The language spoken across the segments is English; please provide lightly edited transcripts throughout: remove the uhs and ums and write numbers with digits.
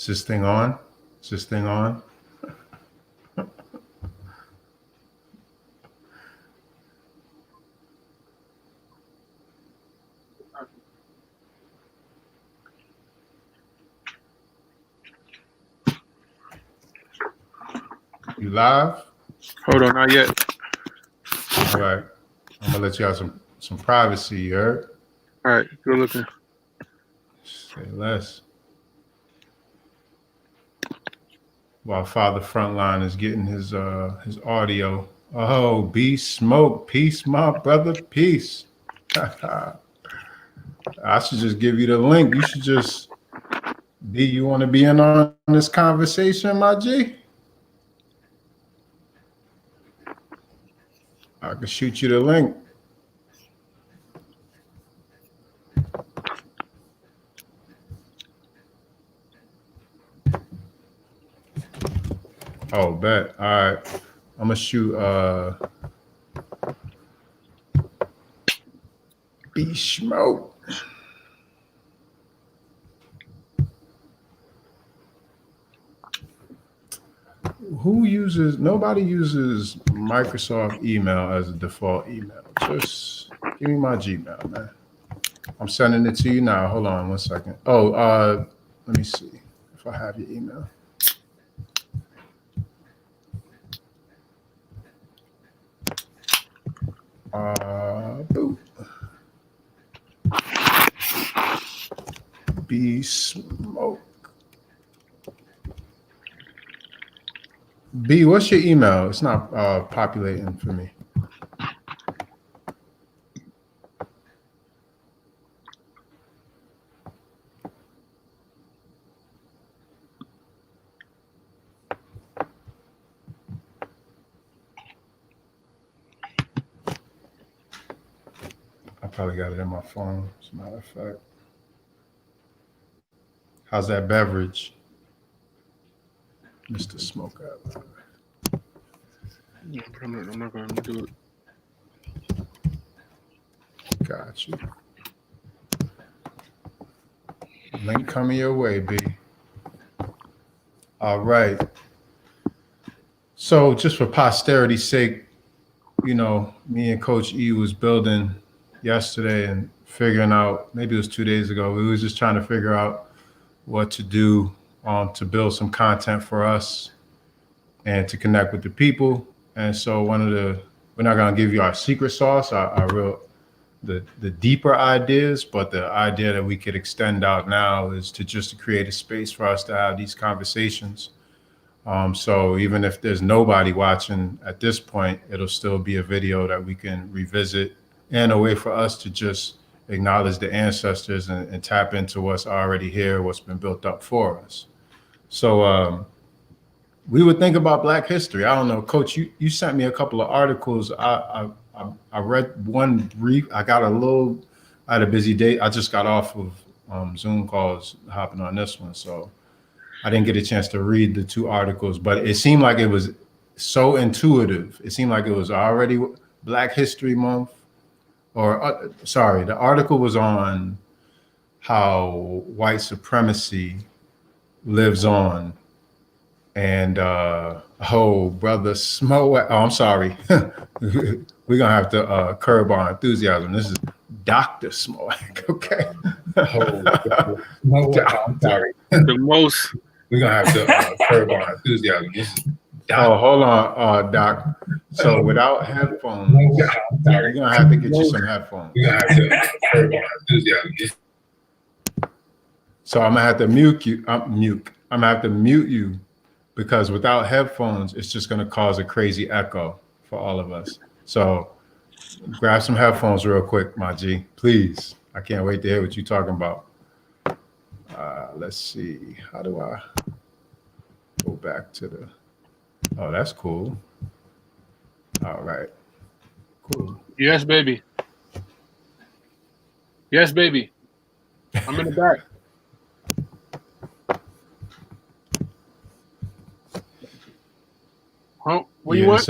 Is this thing on? Is this thing on? You live? Hold on, not yet. All right. I'm gonna let you have some privacy, you heard? All right, good looking. Say less. While Father Frontline is getting his audio. Oh, B Smoke, peace, my brother, peace. I should just give you the link. You should just B. You want to be in on this conversation, my G? I can shoot you the link. Oh, bet. All right. I'm gonna shoot B Smoke. Nobody uses Microsoft email as a default email. Just give me my Gmail, man. I'm sending it to you now. Hold on 1 second. Oh, let me see if I have your email. Boo. B Smoke. B, what's your email? It's not populating for me. I probably got it in my phone, as a matter of fact. How's that beverage? Mr. Smoke Out. I'm not going to do it. Got you. Link coming your way, B. All right. So just for posterity's sake, you know, me and Coach E was building yesterday and figuring out, maybe it was 2 days ago, we was just trying to figure out what to do to build some content for us and to connect with the people. And so we're not going to give you our secret sauce, the deeper ideas, but the idea that we could extend out now is to just create a space for us to have these conversations. So even if there's nobody watching at this point, it'll still be a video that we can revisit and a way for us to just acknowledge the ancestors and tap into what's already here, what's been built up for us. So we would think about Black history. I don't know, Coach, you sent me a couple of articles. I read one brief. I had a busy day. I just got off of Zoom calls hopping on this one. So I didn't get a chance to read the two articles, but it seemed like it was so intuitive. It seemed like it was already Black History Month. Or sorry, the article was on how white supremacy lives on. And brother Smoke. Oh, I'm sorry. We're gonna have to curb our enthusiasm. This is Dr. Smoke, okay? I'm sorry. The most. We're gonna have to curb our enthusiasm. This is hold on, Doc. So without headphones, you're gonna have to get you some headphones. We're gonna have to curb our enthusiasm. So I'm gonna have to mute you. I'm gonna have to mute you because without headphones, it's just gonna cause a crazy echo for all of us. So grab some headphones real quick, my G, please. I can't wait to hear what you're talking about. Let's see. How do I go back to the? Oh, that's cool. All right. Cool. Yes, baby. Yes, baby. I'm in the back. Huh? What you want?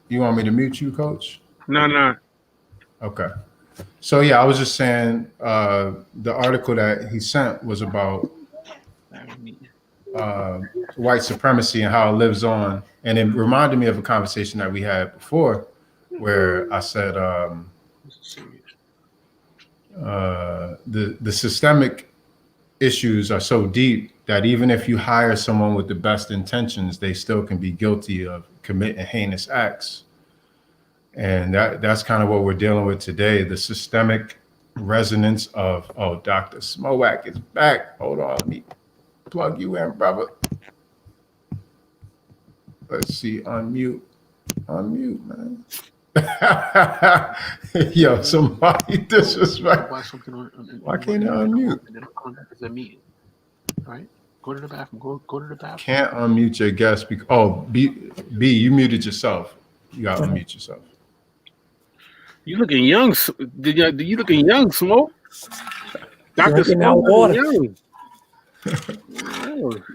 You want me to mute you, Coach? No. Okay. So yeah, I was just saying the article that he sent was about white supremacy and how it lives on. And it reminded me of a conversation that we had before where I said the systemic issues are so deep that even if you hire someone with the best intentions, they still can be guilty of committing heinous acts. And that's kind of what we're dealing with today, the systemic resonance of, oh, Dr. Smowak is back. Hold on, let me plug you in, brother. Let's see, unmute, man. Yo, somebody disrespect. Why can't I unmute? Right? Go to the bathroom. Go to the bathroom. Can't unmute your guest because B, you muted yourself. You gotta unmute yourself. You looking young? You looking young, Smoke? Dr. Smoke looking young.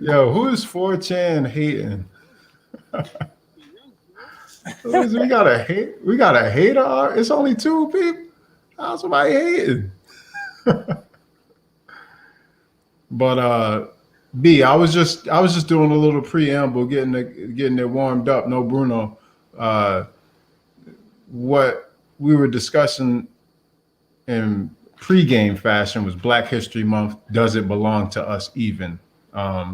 Yo, who is 4chan hating? We got a hater. It's only 2 people. How's somebody hating? But B, I was just doing a little preamble, getting it warmed up. No, Bruno. What we were discussing in pregame fashion was Black History Month. Does it belong to us even?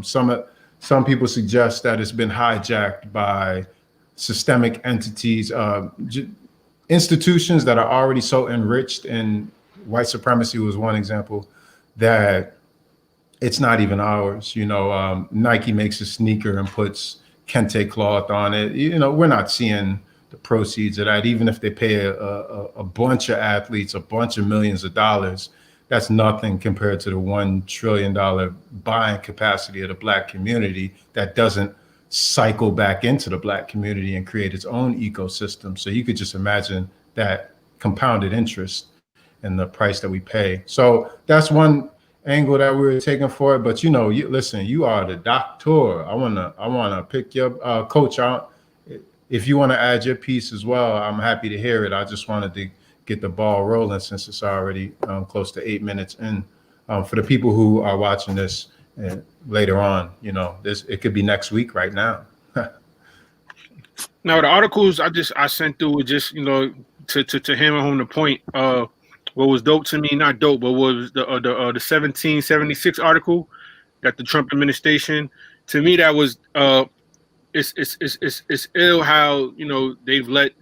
Some people suggest that it's been hijacked by systemic entities, institutions that are already so enriched, and white supremacy was one example, that it's not even ours. You know, Nike makes a sneaker and puts kente cloth on it. You know, we're not seeing the proceeds of that. Even if they pay a bunch of athletes a bunch of millions of dollars, that's nothing compared to the $1 trillion buying capacity of the Black community that doesn't cycle back into the Black community and create its own ecosystem. So you could just imagine that compounded interest in the price that we pay. So that's one angle that we were taking for it. But you know, listen, you are the doctor. I wanna pick your coach out. If you want to add your piece as well, I'm happy to hear it. I just wanted to get the ball rolling since it's already close to 8 minutes in. For the people who are watching this later on, you know, it could be next week right now. Now the articles I sent through were just, you know, to hammer home the point. What was dope to me, not dope, but was the 1776 article that the Trump administration, to me that was it's ill how, you know, they've let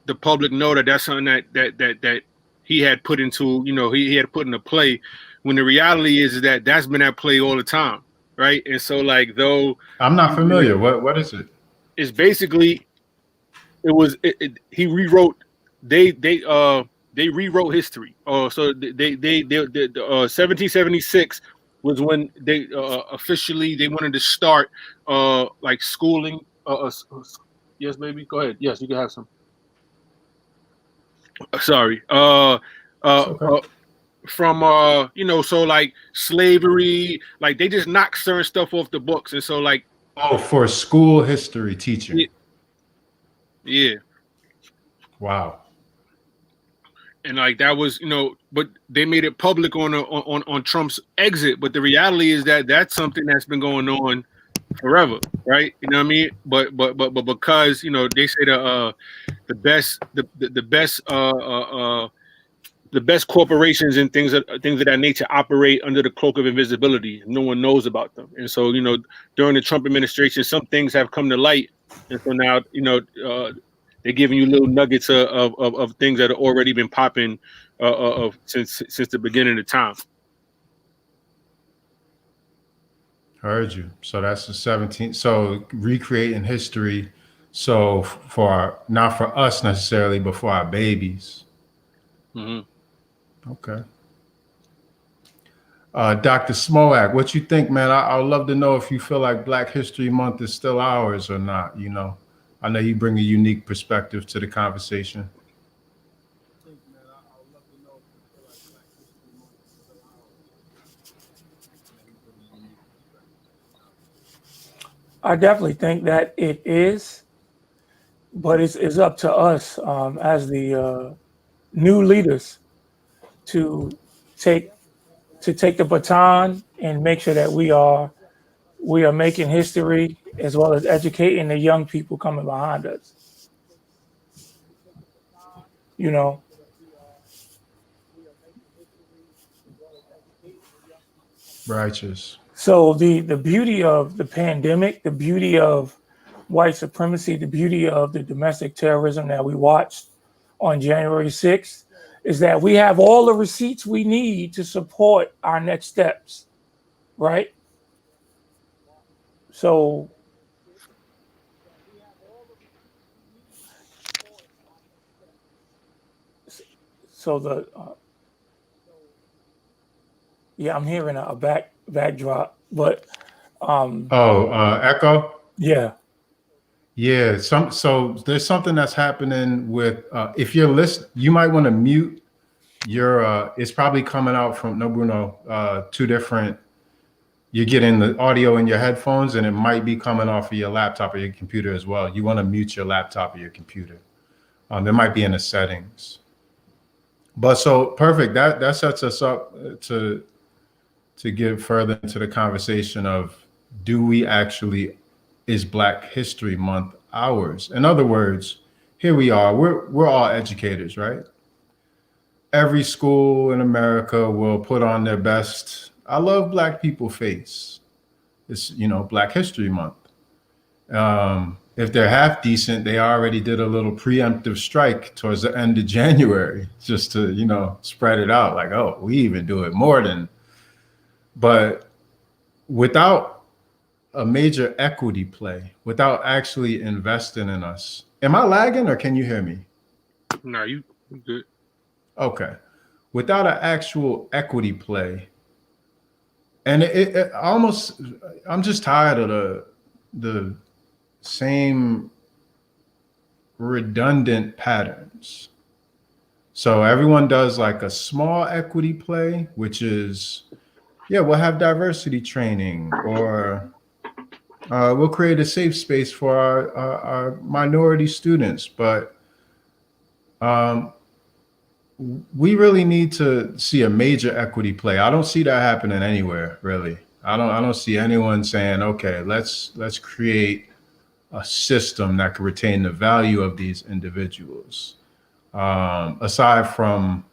the public know that that's something that he had put into, you know, he had put into play, when the reality is that that's been at play all the time, right? And so, like, though I'm not familiar, what is it? It's basically he rewrote they rewrote history. So they 1776 was when they officially they wanted to start like schooling. Yes, baby, go ahead. Yes, you can have some. Sorry. Okay. From you know, so like slavery, like they just knock certain stuff off the books, and so like for school history teaching. Yeah. Wow. And like that was, you know, but they made it public on Trump's exit. But the reality is that that's something that's been going on forever, right? You know what I mean? But because, you know, they say the best corporations and things of that nature operate under the cloak of invisibility. No one knows about them. And so, you know, during the Trump administration, some things have come to light. And so now, you know, they're giving you little nuggets of things that have already been popping since the beginning of time. Heard you. So that's the 17th. So recreating history. So not for us necessarily, but for our babies. Mm-hmm. Okay. Dr. Smowak, what you think, man? I would love to know if you feel like Black History Month is still ours or not. You know, I know you bring a unique perspective to the conversation. I definitely think that it is, but it's up to us as the new leaders to take the baton and make sure that we are we are making history as well as educating the young people coming behind us. You know, Righteous. so the beauty of the pandemic, the beauty of white supremacy, the beauty of the domestic terrorism that we watched on January 6th is that we have all the receipts we need to support our next steps, right? So the yeah, I'm hearing a backdrop, but Echo. yeah. Yeah, so there's something that's happening with if you're listening, you might want to mute your it's probably coming out from no Bruno, two different, you're getting the audio in your headphones and it might be coming off of your laptop or your computer as well. You want to mute your laptop or your computer. There might be in the settings. But so perfect. That sets us up to get further into the conversation of, do we actually, is Black History Month ours? In other words, here we are. We're all educators, right? Every school in America will put on their best "I love Black people" face. It's, Black History Month. If they're half decent, they already did a little preemptive strike towards the end of January just to, spread it out. Like, oh, we even do it more than. But without a major equity play, without actually investing in us. Am I lagging or can you hear me? No, you good. Okay. Without an actual equity play, and it almost, I'm just tired of the same redundant patterns. So everyone does like a small equity play, which is, yeah, we'll have diversity training, or we'll create a safe space for our minority students. But we really need to see a major equity play. I don't see that happening anywhere, really. I don't see anyone saying, okay, let's create a system that can retain the value of these individuals. Aside from,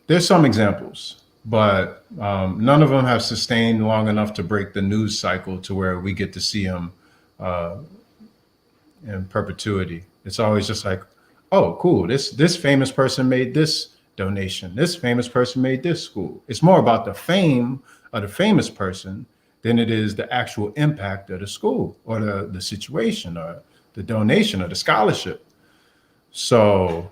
there's some examples, but none of them have sustained long enough to break the news cycle to where we get to see them in perpetuity. It's always just like, oh, cool, this famous person made this donation. This famous person made this school. It's more about the fame of the famous person than it is the actual impact of the school or the situation or the donation or the scholarship. So,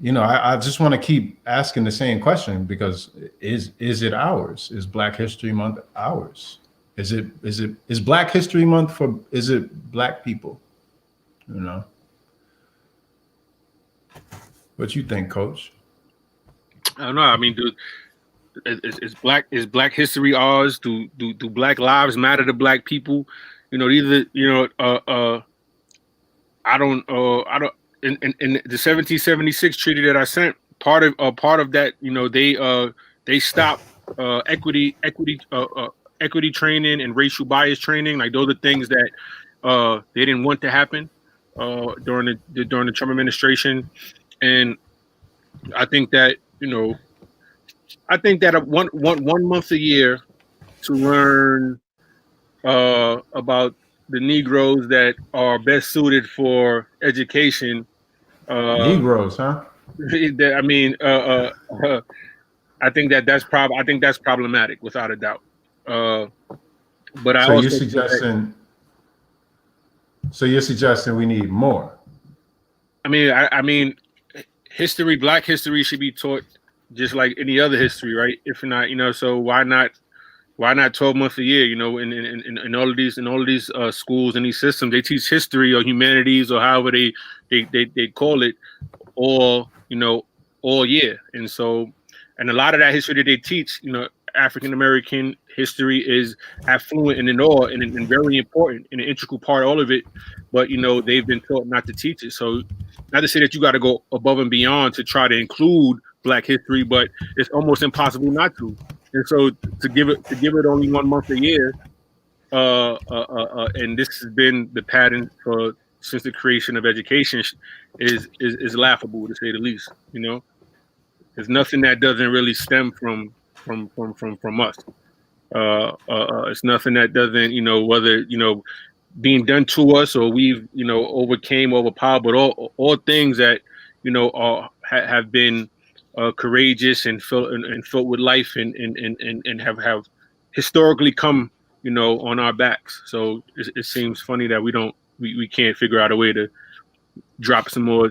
I just want to keep asking the same question, because is it ours? Is Black History Month ours? Is Black History Month is it Black people? What you think, Coach? I don't know. I mean, is Black history ours? Do Black lives matter to Black people? I don't. In the 1776 treaty that I sent, part of that, they stopped equity training and racial bias training. Like, those are things that they didn't want to happen during the Trump administration. And I think that one month a year to learn about the Negroes that are best suited for education. Negroes, huh? I mean, I think that's problematic, without a doubt. But you're suggesting we need more. I mean, Black history should be taught just like any other history, right? If not, so why not 12 months a year? In all of these schools and these systems, they teach history or humanities or however they call it all year. And a lot of that history that they teach, African American history is affluent and very important and an integral part of all of it. But they've been taught not to teach it. So, not to say that you got to go above and beyond to try to include Black history, but it's almost impossible not to. And so to give it only 1 month a year, and this has been the pattern since the creation of education, is laughable, to say the least. You know, there's nothing that doesn't really stem from us. It's nothing that doesn't, whether being done to us or we've overpowered, but all things that have been courageous and filled with life and have historically come on our backs. So it seems funny that we can't figure out a way to drop some more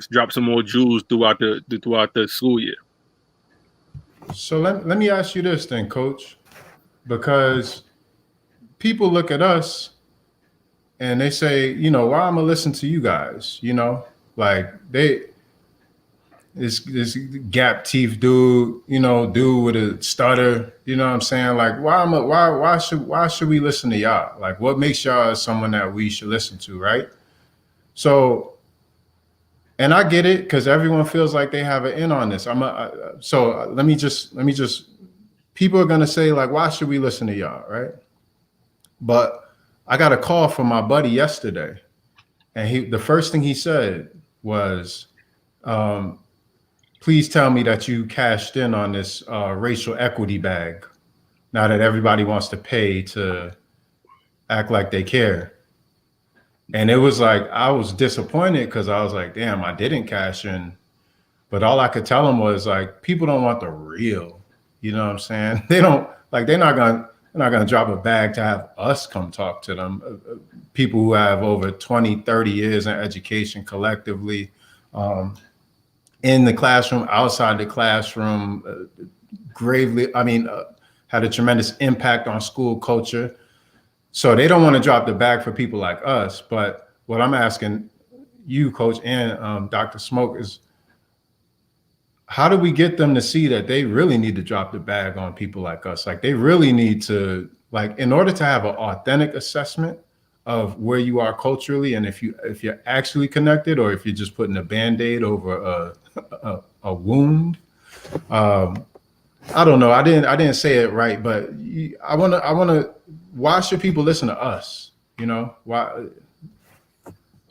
jewels throughout the school year. So let me ask you this then, Coach, because people look at us and they say, why I'm gonna listen to you guys? Like this gap teeth dude, dude with a stutter, you know what I'm saying? Like, why should we listen to y'all? Like, what makes y'all someone that we should listen to, right? So, and I get it, because everyone feels like they have an in on this. So let me just, people are gonna say, like, why should we listen to y'all, right? But I got a call from my buddy yesterday, and the first thing he said was, please tell me that you cashed in on this racial equity bag now that everybody wants to pay to act like they care. And it was like, I was disappointed because I was like, damn, I didn't cash in. But all I could tell him was like, people don't want the real, you know what I'm saying? They don't, like, they're not gonna drop a bag to have us come talk to them. People who have over 20, 30 years in education collectively, in the classroom, outside the classroom, had a tremendous impact on school culture. So they don't want to drop the bag for people like us. But what I'm asking you, Coach, and Dr. Smoke, is how do we get them to see that they really need to drop the bag on people like us? Like, they really need to, like, in order to have an authentic assessment of where you are culturally, and if you're actually connected, or if you're just putting a Band-Aid over a wound. I don't know. I didn't say it right, but I wanna. Why should people listen to us? Why?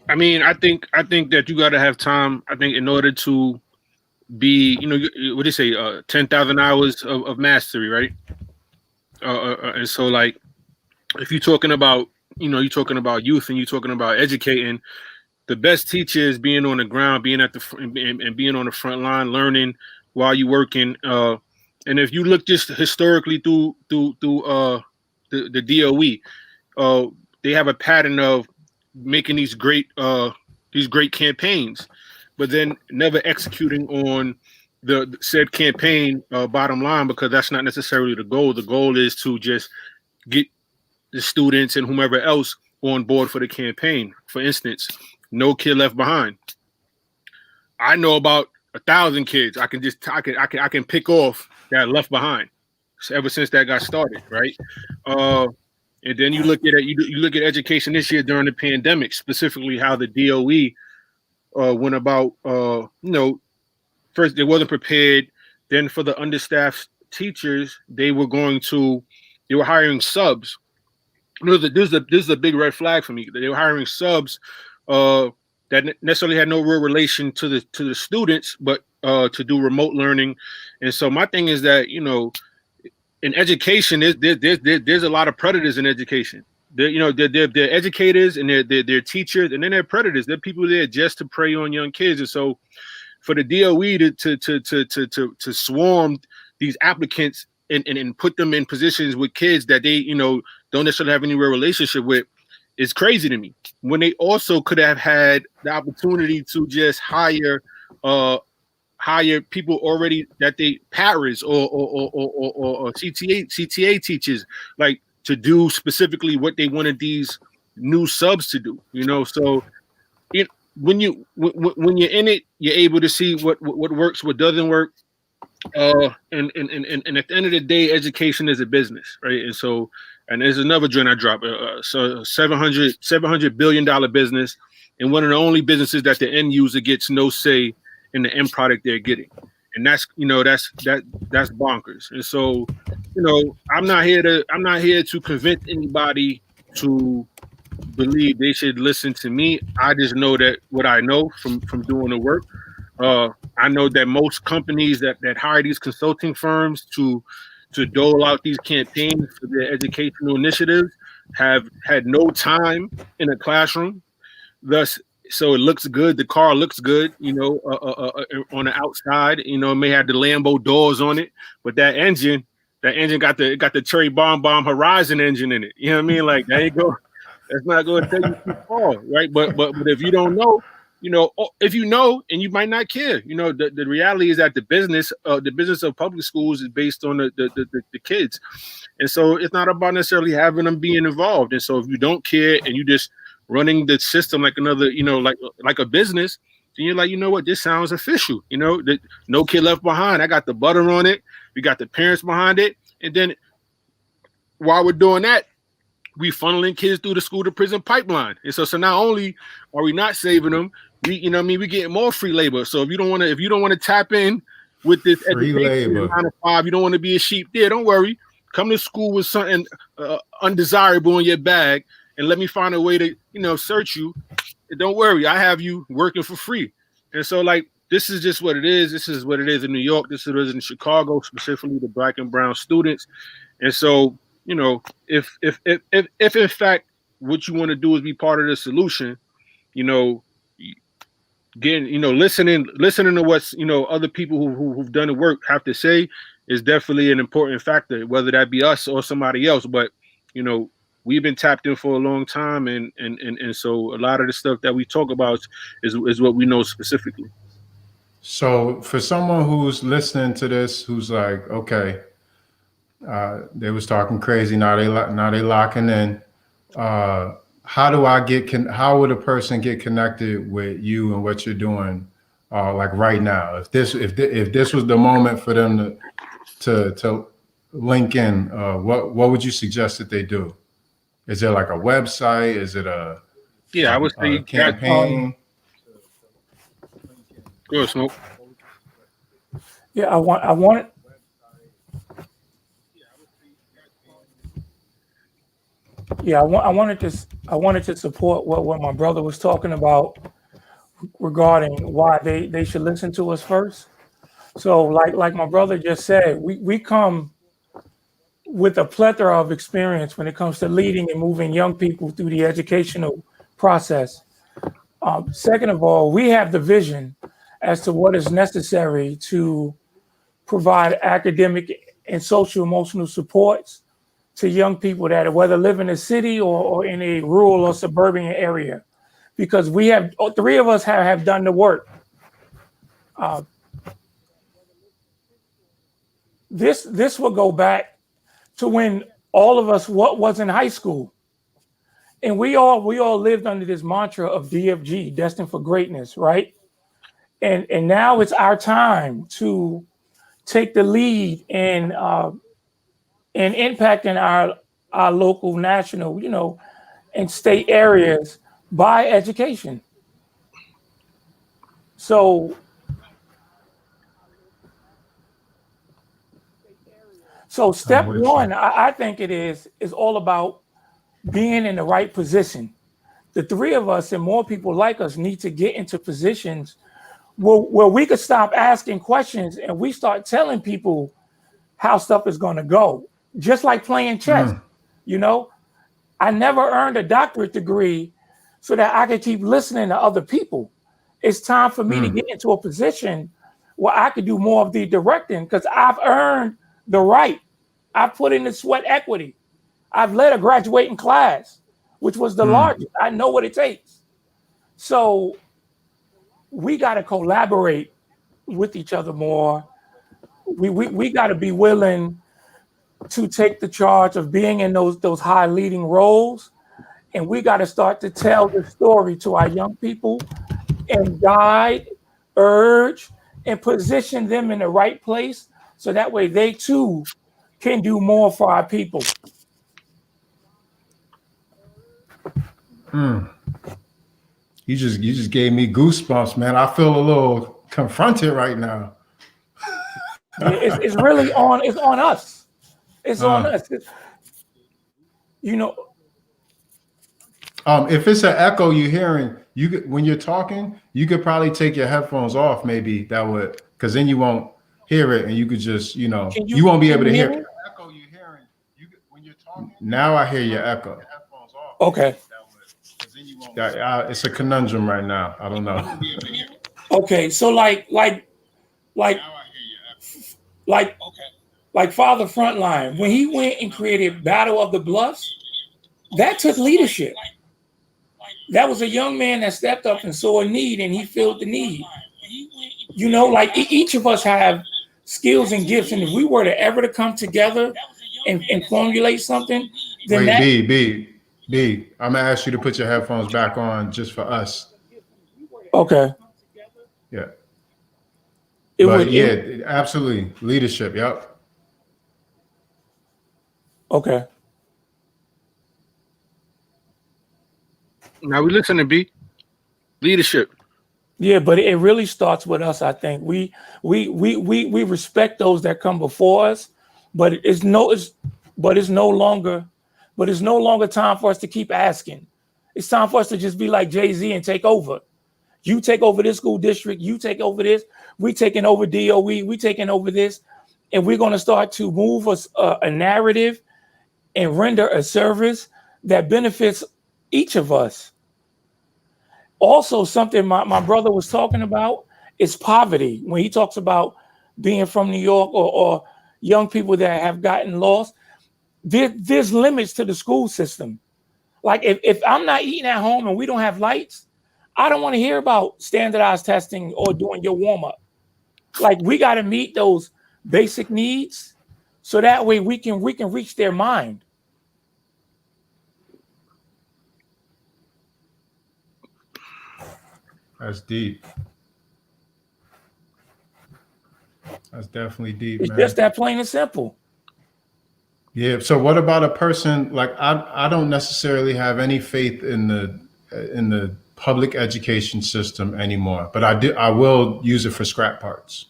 I mean, I think that you got to have time. I think in order to be, what do you say, 10,000 hours of mastery, right? And so, like, if you're talking about, you're talking about youth and you're talking about educating, the best teacher is being on the ground, being at and being on the front line, learning while you're working. And if you look just historically through the DOE, they have a pattern of making these great campaigns, but then never executing on the said campaign bottom line, because that's not necessarily the goal. The goal is to just get the students and whomever else on board for the campaign. For instance, No Kid Left Behind. I know about 1,000 kids. I can pick off that left behind ever since that got started, right? And then you look at it. You look at education this year during the pandemic, specifically how the DOE went about. First they wasn't prepared. Then for the understaffed teachers, they were hiring subs. This is a big red flag for me. They were hiring subs that necessarily had no real relation to the students, but to do remote learning. And so my thing is that, in education, there's a lot of predators in education. They're educators, and they're teachers, and then they're predators. They're people there just to prey on young kids. And so for the DOE to swarm these applicants and put them in positions with kids that they don't necessarily have any real relationship with is crazy to me, when they also could have had the opportunity to just hire people already that they paras or CTA teachers, like, to do specifically what they wanted these new subs to do. So when you're in it, you're able to see what works, what doesn't work. And at the end of the day, education is a business, right? And so, and there's another joint I dropped, so $700 billion business, and one of the only businesses that the end user gets no say in the end product they're getting. and that's bonkers. And so, I'm not here to convince anybody to believe they should listen to me. I just know that what I know from doing the work. I know that most companies that hire these consulting firms to dole out these campaigns for their educational initiatives have had no time in a classroom. Thus, so it looks good. The car looks good, on the outside. It may have the Lambo doors on it, but that engine got the Cherry Bomb Horizon engine in it. You know what I mean? Like, there you go. That's not going to take you too far, right? But if you don't know, if you know, and you might not care. The reality is that the business of public schools is based on the kids, and so it's not about necessarily having them being involved. And so if you don't care and you just running the system like another, like a business, then you're like, what, this sounds official. No kid left behind. I got the butter on it. We got the parents behind it, and then while we're doing that, we funneling kids through the school to prison pipeline. And so not only are we not saving them, we getting more free labor. So if you don't want to tap in with this free labor 9 to 5, you don't want to be a sheep there. Don't worry. Come to school with something undesirable in your bag, and let me find a way to search you. And don't worry, I have you working for free. And so this is just what it is. This is what it is in New York. This is what it is in Chicago, specifically the Black and brown students. And so, if in fact what you want to do is be part of the solution, listening to what's other people who've done the work have to say is definitely an important factor, whether that be us or somebody else. But we've been tapped in for a long time, and so a lot of the stuff that we talk about is what we know specifically. So for someone who's listening to this, who's like, okay, they was talking crazy, now they locking in. How would a person get connected with you and what you're doing, like right now? If this was the moment for them to link in, what would you suggest that they do? Is there like a website? Is it I would say campaign? Go ahead, Smoke. Yeah, I wanted to support what my brother was talking about regarding why they should listen to us first. So like my brother just said, we come with a plethora of experience when it comes to leading and moving young people through the educational process. Second of all, we have the vision as to what is necessary to provide academic and social emotional supports to young people that whether live in a city or in a rural or suburban area, because we have, three of us have done the work. This will go back to when all of us was in high school, and we all lived under this mantra of DFG, destined for greatness, right? And now it's our time to take the lead in impacting our local, national, and state areas by education. So step one, I think it is all about being in the right position. The three of us and more people like us need to get into positions where we could stop asking questions and we start telling people how stuff is going to go. Just like playing chess, I never earned a doctorate degree so that I could keep listening to other people. It's time for me to get into a position where I could do more of the directing, because I've earned the right. I've put in the sweat equity. I've led a graduating class, which was the largest. I know what it takes. So we got to collaborate with each other more. We got to be willing to take the charge of being in those high leading roles, and we got to start to tell the story to our young people and guide, urge, and position them in the right place, so that way they too can do more for our people. You just gave me goosebumps, man. I feel a little confronted right now. It's really on. It's on us. It's on us. You know. If it's an echo you're hearing, when you're talking, you could probably take your headphones off. Maybe that would, because then you won't hear it, and you could just, you won't be able to hear it. Echo you're hearing, when you're talking. Now I hear your echo. Okay. It's a conundrum right now. I don't know. Okay, so like Father Frontline, when he went and created Battle of the Bluffs, that took leadership. That was a young man that stepped up and saw a need, and he filled the need. You know, like each of us have skills and gifts, and if we were to ever to come together and formulate something, then B, I'm gonna ask you to put your headphones back on just for us. Okay. Yeah. Absolutely. Leadership. Yep. Okay. Now we listen to B. Leadership. Yeah, but it really starts with us. I think we respect those that come before us, but it's no longer time for us to keep asking. It's time for us to just be like Jay-Z and take over. You take over this school district. You take over this. We taking over DOE. We taking over this, and we're going to start to move us a narrative and render a service that benefits each of us. Also, something my brother was talking about is poverty. When he talks about being from New York or young people that have gotten lost, there's limits to the school system. Like if I'm not eating at home and we don't have lights, I don't want to hear about standardized testing or doing your warm-up. Like we got to meet those basic needs so that way we can reach their mind. That's deep. That's definitely deep. It's just that plain and simple. Yeah. So what about a person like I don't necessarily have any faith in the public education system anymore, but I will use it for scrap parts.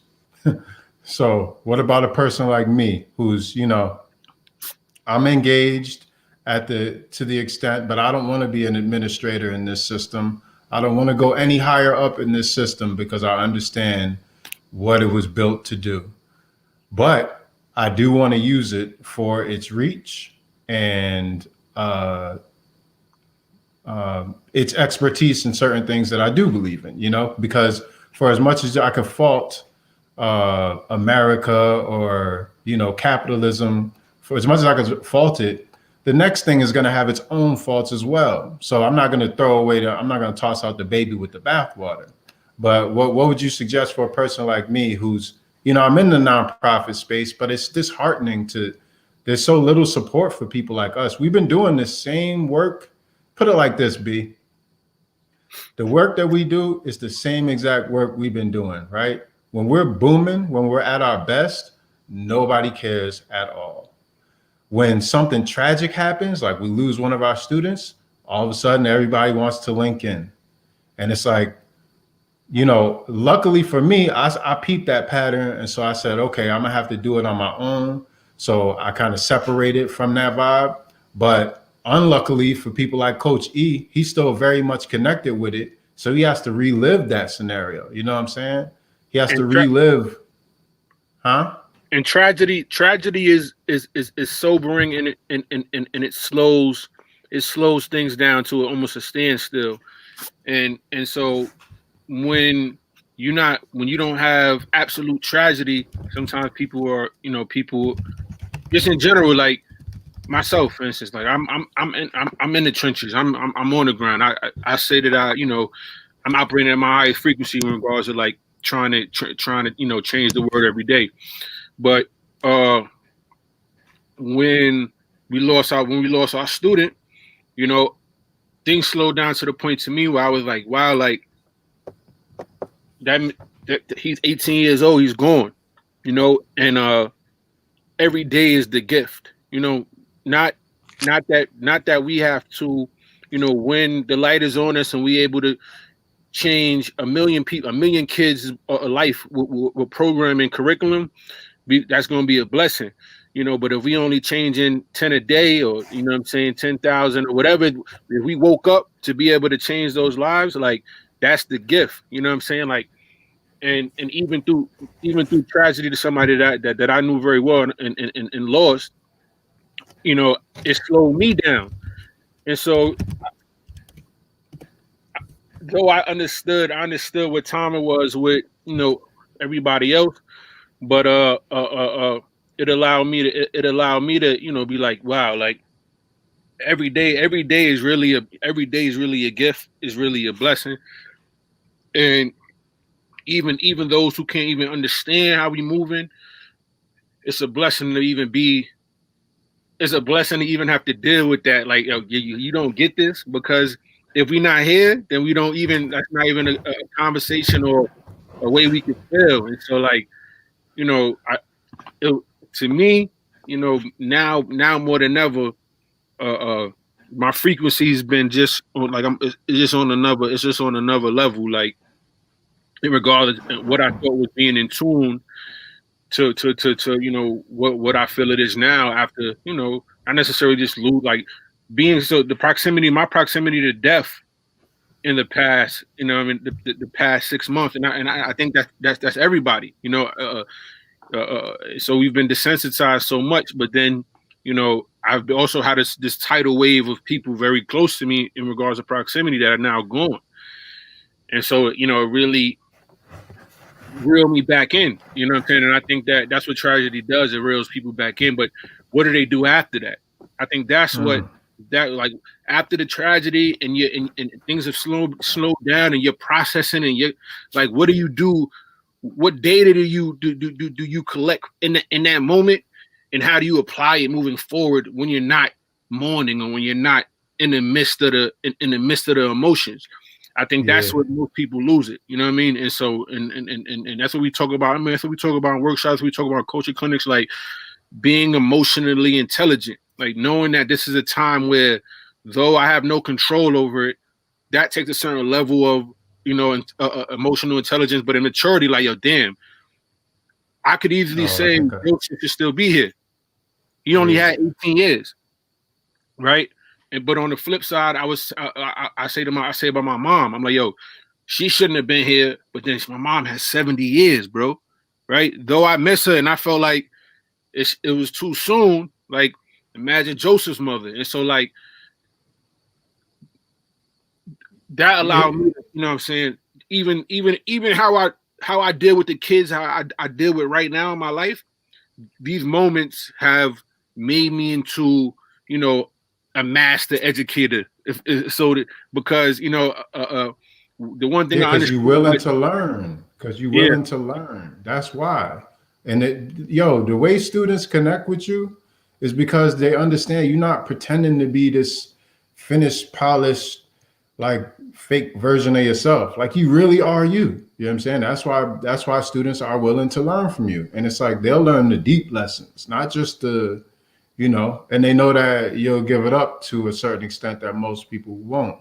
So what about a person like me who's, I'm engaged to the extent, but I don't want to be an administrator in this system. I don't want to go any higher up in this system because I understand what it was built to do. But I do want to use it for its reach and its expertise in certain things that I do believe in, because for as much as I could fault America or, capitalism, for as much as I could fault it, the next thing is going to have its own faults as well. So I'm not going to I'm not going to toss out the baby with the bathwater. But what would you suggest for a person like me who's, I'm in the nonprofit space, but it's disheartening there's so little support for people like us. We've been doing the same work. Put it like this, B. The work that we do is the same exact work we've been doing, right? When we're booming, when we're at our best, nobody cares at all. When something tragic happens, like we lose one of our students, all of a sudden everybody wants to link in. And it's like, luckily for me, I peeped that pattern. And so I said, okay, I'm gonna have to do it on my own. So I kind of separated from that vibe. But unluckily for people like Coach E, he's still very much connected with it. So he has to relive that scenario. You know what I'm saying? He has to relive. Huh? And tragedy is sobering, and it slows things down to almost a standstill. And so when you don't have absolute tragedy, sometimes people are, people just in general, like myself, for instance, like I'm in the trenches. I'm on the ground. I say that I'm operating at my highest frequency in regards to like trying to change the world every day. But when we lost our student, things slowed down to the point to me where I was like, wow, like that he's 18 years old, he's gone, and every day is the gift, not that we have to, when the light is on us and we able to change a million kids' life with programming curriculum. that's going to be a blessing, you know. But if we only changing 10 a day, or you know what I'm saying, 10,000 or whatever, if we woke up to be able to change those lives, like that's the gift, you know what I'm saying? Like, and even through tragedy to somebody that I knew very well and lost, you know, it slowed me down. And so, though I understood what time it was with, you know, everybody else, but it allowed me to, you know, be like, wow, like every day is really a gift, is really a blessing. And even those who can't even understand how we moving, it's a blessing to even be. It's a blessing to even have to deal with that. Like, you don't get this, because if we're not here, then we don't even. That's not even a conversation or a way we can feel. And so, like, you know, to me, you know, now more than ever, my frequency's been just like it's just on another level. Like, in regards to what I thought was being in tune to you know what I feel it is now, after, you know, I necessarily just lose, like, being so my proximity to death in the past, you know, I mean, the past 6 months, and I think that's everybody, you know. So we've been desensitized so much, but then, you know, I've also had this tidal wave of people very close to me in regards to proximity that are now gone, and so, you know, it really reel me back in, you know what I'm saying? And I think that's what tragedy does. It reels people back in. But what do they do after that? I think that's what like after the tragedy, and and things have slowed down, and you're processing, and you're like, what do you do? What data do you collect in that moment, and how do you apply it moving forward when you're not mourning, or when you're not in the midst of the emotions? I think that's what most people lose it. You know what I mean? And so, and that's what we talk about. I mean, that's what we talk about in workshops. We talk about coaching clinics, like being emotionally intelligent, like knowing that this is a time where, though I have no control over it, that takes a certain level of, you know, emotional intelligence, but in maturity, like, yo, damn, I could easily say Joseph should still be here. He only had 18 years, right? But on the flip side, I say about my mom, I'm like, yo, she shouldn't have been here, but then my mom has 70 years, bro, right? Though I miss her, and I felt like it was too soon. Like, imagine Joseph's mother, and so, like, that allowed me, you know what I'm saying? Even how I deal with the kids, how I deal with right now in my life, these moments have made me into, you know, a master educator. Because, you know, the one thing I understand, you're willing to learn. Because you're willing to learn. That's why. And the way students connect with you is because they understand you're not pretending to be this finished, polished, like fake version of yourself. Like, you really are you. You know what I'm saying? That's why students are willing to learn from you. And it's like, they'll learn the deep lessons, not just the, you know, and they know that you'll give it up to a certain extent that most people won't.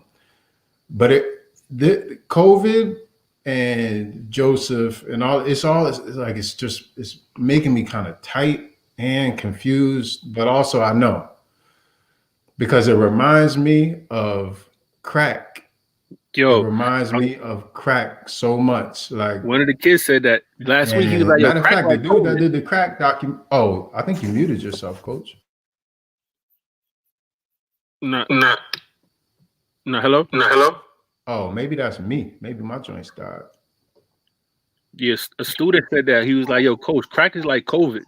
But the COVID and Joseph and all, it's like, it's making me kind of tight and confused, but also I know, because it reminds me of crack. It reminds me of crack so much. Like, one of the kids said that last week. He was like, matter of fact, the dude that did the crack document. Oh, I think you muted yourself, Coach. No. Hello. Oh, maybe that's me. Maybe my joints died. Yes, a student said that. He was like, yo, Coach, crack is like COVID.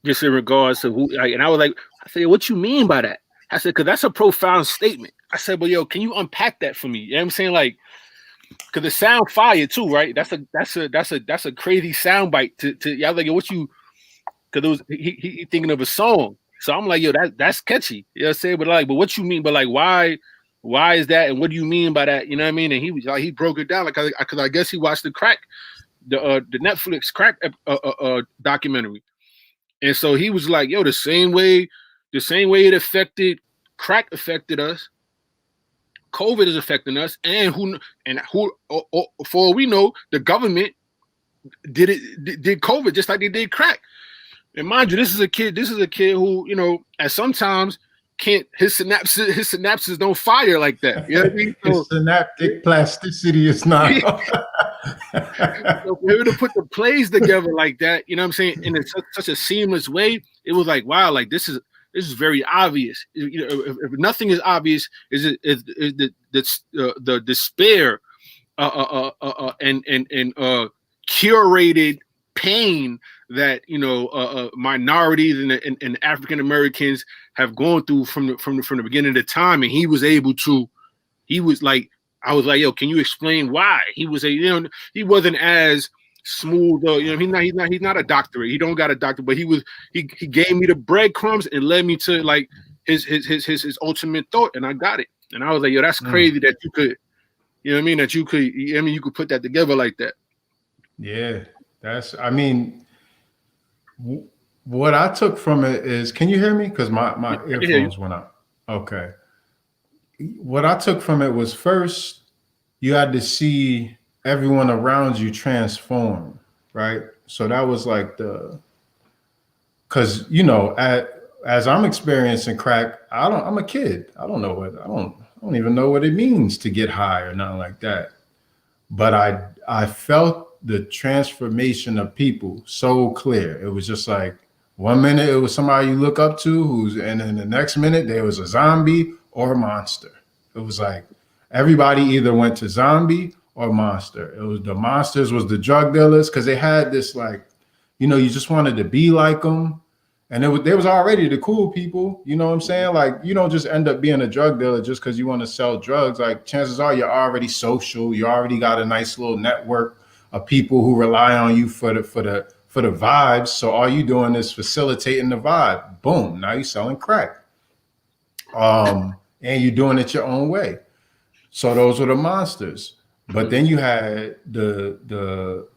Just in regards to who, like, and I was like, I said, what you mean by that? I said, because that's a profound statement. I said, but yo, can you unpack that for me? You know what I'm saying? Like, because it sound fire too, right? That's a crazy sound bite to I was like, yo, what you, because it was he thinking of a song. So I'm like, yo, that's catchy. You know what I'm saying? But what you mean? But like, why is that? And what do you mean by that? You know what I mean? And he was like, he broke it down, like, because I guess he watched the Netflix crack documentary. And so he was like, yo, the same way it affected crack affected us, COVID is affecting us, and who for all we know, the government did COVID just like they did crack. And mind you, this is a kid who, you know, at sometimes can't his synapses don't fire like that. You know what I mean? His synaptic plasticity is not. So for him to put the plays together like that, you know what I'm saying, in such a seamless way, it was like, wow, like this is very obvious. You know, if nothing is obvious, is the despair and curated pain that, you know, minorities and African Americans have gone through from the beginning of the time. And he was like, I was like, yo, can you explain why? He was you know, he wasn't as smooth, you know, he's not a doctorate. He don't got a doctor, but he gave me the breadcrumbs and led me to like his ultimate thought, and I got it. And I was like, yo, that's crazy that you could, you know what I mean, that you could, I mean, you could put that together like that. Yeah, I mean, what I took from it is, can you hear me? Because my earphones went out. Okay. What I took from it was, first, you had to see everyone around you transform, right? So that was like because, you know, as I'm experiencing crack, I'm a kid. I don't even know what it means to get high or nothing like that. But I felt the transformation of people so clear. It was just like, one minute it was somebody you look up to and then the next minute there was a zombie or a monster. It was like everybody either went to zombie or monster. It was the monsters was the drug dealers, because they had this, like, you know, you just wanted to be like them. And there was already the cool people, you know what I'm saying? Like, you don't just end up being a drug dealer just because you want to sell drugs. Like, chances are you're already social. You already got a nice little network of people who rely on you for the vibes. So all you doing is facilitating the vibe. Boom, now you're selling crack. And you're doing it your own way. So those were the monsters. But then you had the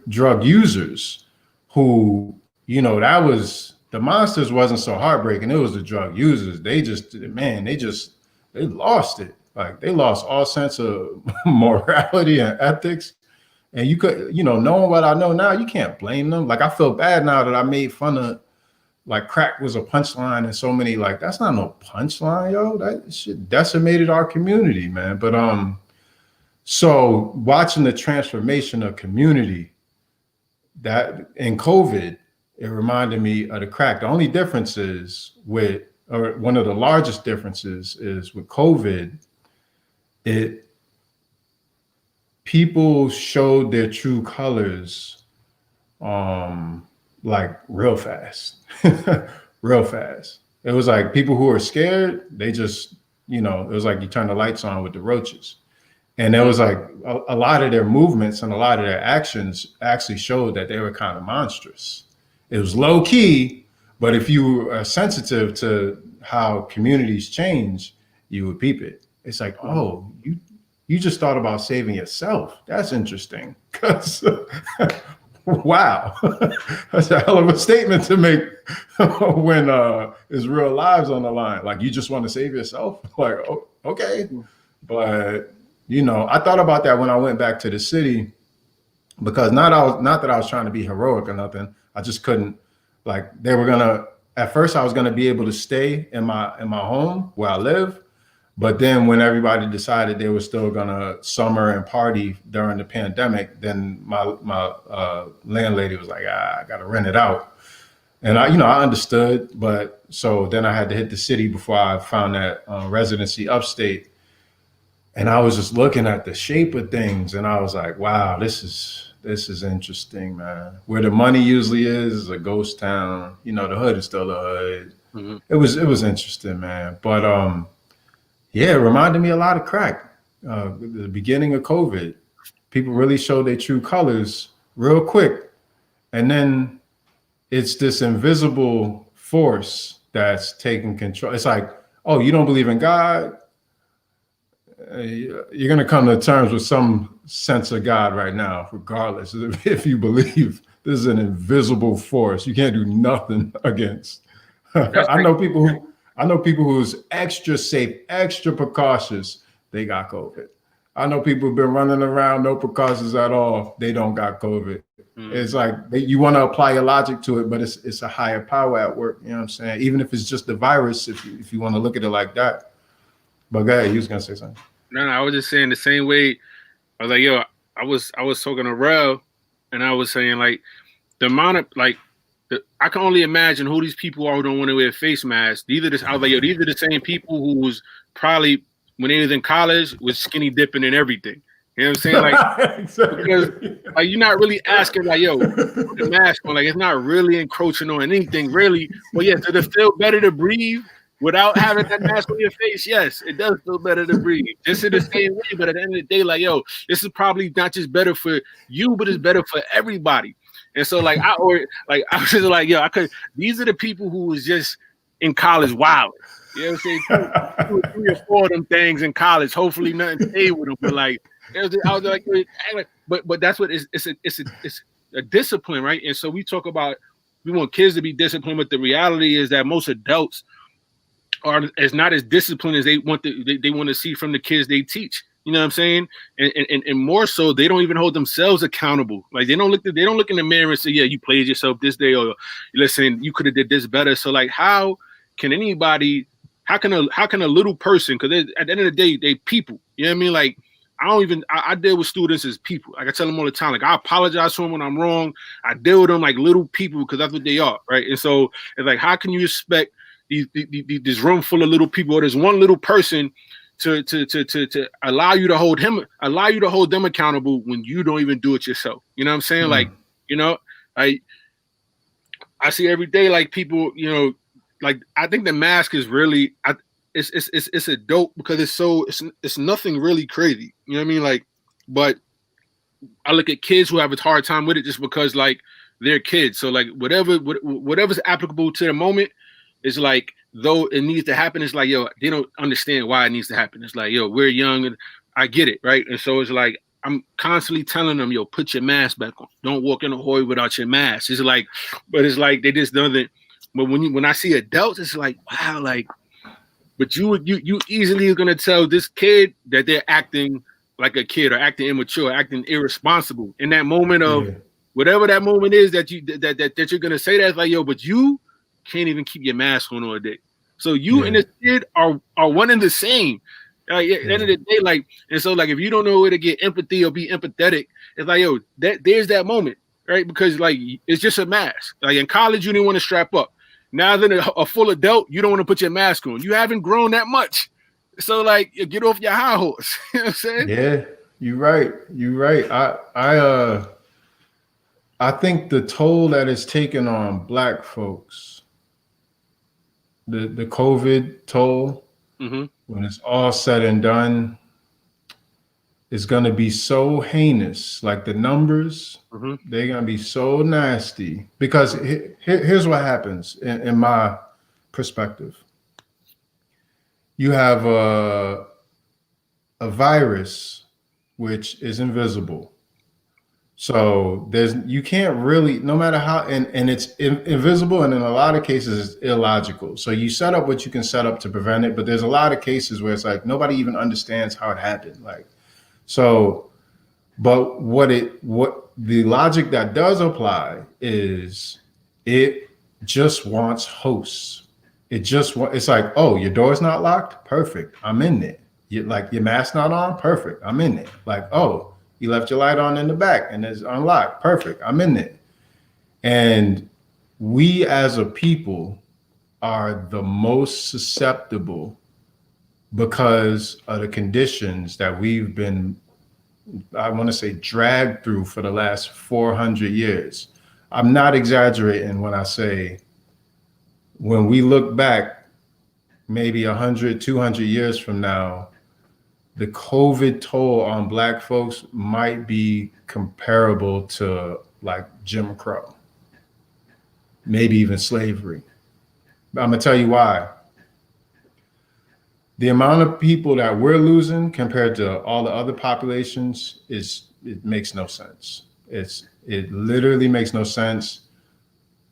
drug users who, you know, that was, the monsters wasn't so heartbreaking. It was the drug users. They lost it. Like, they lost all sense of morality and ethics. And you could, you know, knowing what I know now, you can't blame them. Like, I feel bad now that I made fun of, like, crack was a punchline and so many, like, that's not no punchline, yo. That shit decimated our community, man. But so watching the transformation of community, that in COVID, it reminded me of the crack. The only difference is one of the largest differences is with COVID, people showed their true colors like real fast. Real fast. It was like people who were scared, they just, you know, it was like you turn the lights on with the roaches. And it was like a lot of their movements and a lot of their actions actually showed that they were kind of monstrous. It was low key, but if you are sensitive to how communities change, you would peep it. It's like, oh, you just thought about saving yourself. That's interesting. Because wow, that's a hell of a statement to make when there's real lives on the line. Like, you just want to save yourself? Like, oh, okay. But, you know, I thought about that when I went back to the city, because not that I was trying to be heroic or nothing. I just couldn't, like, at first I was gonna be able to stay in my home where I live. But then when everybody decided they were still gonna summer and party during the pandemic, then my landlady was like, I gotta rent it out. And I understood, but so then I had to hit the city before I found that residency upstate. And I was just looking at the shape of things, and I was like, wow, this is interesting, man. Where the money usually is a ghost town. You know, the hood is still the hood. Mm-hmm. It was interesting, man. But yeah, it reminded me a lot of crack. The beginning of COVID, people really showed their true colors real quick. And then it's this invisible force that's taking control. It's like, oh, you don't believe in God? You're going to come to terms with some sense of God right now, regardless if you believe this is an invisible force you can't do nothing against. I know people who's extra safe, extra precautious. They got COVID. I know people have been running around, no precautions at all. They don't got COVID. It's like you want to apply your logic to it, but it's a higher power at work. You know what I'm saying? Even if it's just the virus, if you want to look at it like that. But go ahead, you was gonna say something. No, I was just saying the same way. I was like, yo, I was talking to Rel, and I was saying like the amount of like I can only imagine who these people are who don't want to wear face masks. I was like, yo, these are the same people who was probably when they was in college was skinny dipping and everything. You know what I'm saying? Like, exactly. Because like you're not really asking like, yo, put the mask on. Like it's not really encroaching on anything, really. But yeah, does it feel better to breathe without having that mask on your face? Yes, it does feel better to breathe. Just in the same way. But at the end of the day, like, yo, this is probably not just better for you, but it's better for everybody. And so like I was just like, yo, these are the people who was just in college wild. You know what I'm saying? 2 or 3 or 4 of them things in college. Hopefully nothing stayed with them, but like I was like, but that's what it's a discipline, right? And so we talk about we want kids to be disciplined, but the reality is that most adults are not as disciplined as they want to see from the kids they teach. You know what I'm saying? And more so, they don't even hold themselves accountable. Like they don't look in the mirror and say, yeah, you played yourself this day, or listen, you could have did this better. So like, how can a little person, because at the end of the day, they people. You know what I mean? Like I deal with students as people. Like I tell them all the time, like I apologize to them when I'm wrong. I deal with them like little people because that's what they are, right? And so it's like, how can you expect this room full of little people, or there's one little person to allow you to hold them accountable when you don't even do it yourself? You know what I'm saying? Like, you know, I see every day like people, you know, like I think the mask is really it's a dope because it's nothing really crazy. You know what I mean? Like, but I look at kids who have a hard time with it just because like they're kids. So like whatever's applicable to the moment is like, though it needs to happen, it's like, yo, they don't understand why it needs to happen. It's like, yo, we're young and I get it, right? And so it's like I'm constantly telling them, yo, put your mask back on. Don't walk in the hallway without your mask. It's like, but it's like they just doesn't. But when I see adults, it's like, wow, like, but you easily are gonna tell this kid that they're acting like a kid or acting immature, acting irresponsible in that moment of whatever that moment is that you're gonna say that. It's like, yo, but you can't even keep your mask on all day. So you and this kid are one and the same. At the end of the day, like, and so like if you don't know where to get empathy or be empathetic, it's like, yo, there's that moment, right? Because like it's just a mask. Like in college, you didn't want to strap up. Now that a full adult, you don't want to put your mask on. You haven't grown that much. So like get off your high horse. You know what I'm saying? Yeah, you're right. You're right. I think the toll that it's taken on Black folks, the COVID toll, when it's all said and done, is going to be so heinous. Like the numbers, they're going to be so nasty. Because here's what happens in my perspective. You have a virus which is invisible. So you can't really, no matter how, and it's invisible, and in a lot of cases it's illogical. So you set up what you can set up to prevent it, but there's a lot of cases where it's like nobody even understands how it happened. Like, so, but what the logic that does apply is it just wants hosts. It's like, oh, your door's not locked? Perfect. I'm in there. Your mask not on? Perfect. I'm in there. Like, oh, you left your light on in the back and it's unlocked. Perfect. I'm in there. And we as a people are the most susceptible because of the conditions that we've been, I want to say, dragged through for the last 400 years. I'm not exaggerating when I say, when we look back, maybe 100, 200 years from now, the COVID toll on Black folks might be comparable to like Jim Crow, maybe even slavery. But I'm gonna tell you why. The amount of people that we're losing compared to all the other populations it makes no sense. It literally makes no sense.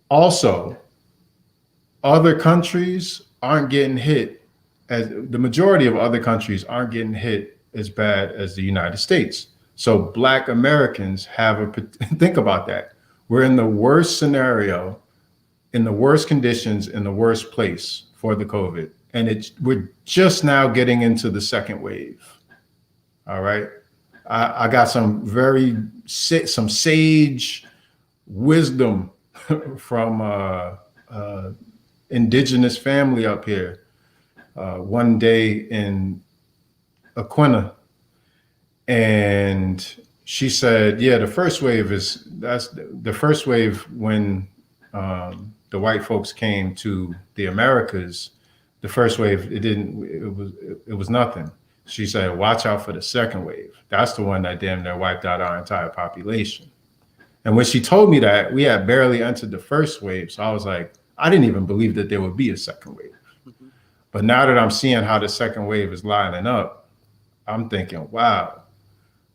Also, other countries aren't getting hit, as the majority of other countries aren't getting hit as bad as the United States. So Black Americans have think about that. We're in the worst scenario, in the worst conditions, in the worst place for the COVID. And we're just now getting into the second wave. All right. I got some some sage wisdom from indigenous family up here. One day in Aquina, and she said, yeah, the first wave that's the first wave when the white folks came to the Americas. The first wave, it was nothing. She said, watch out for the second wave. That's the one that damn near wiped out our entire population. And when she told me that, we had barely entered the first wave. So I was like, I didn't even believe that there would be a second wave. Mm-hmm. But now that I'm seeing how the second wave is lining up, I'm thinking, wow,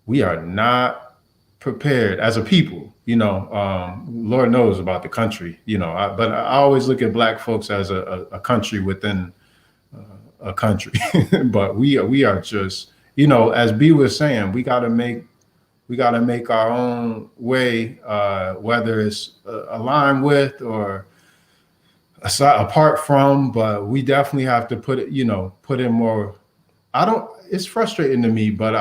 we are not prepared as a people. You know, Lord knows about the country, you know, but I always look at Black folks as a country within a country. But we are just, you know, as B was saying, we got to make our own way, whether it's aligned with or apart from, but we definitely have to put in more. It's frustrating to me, but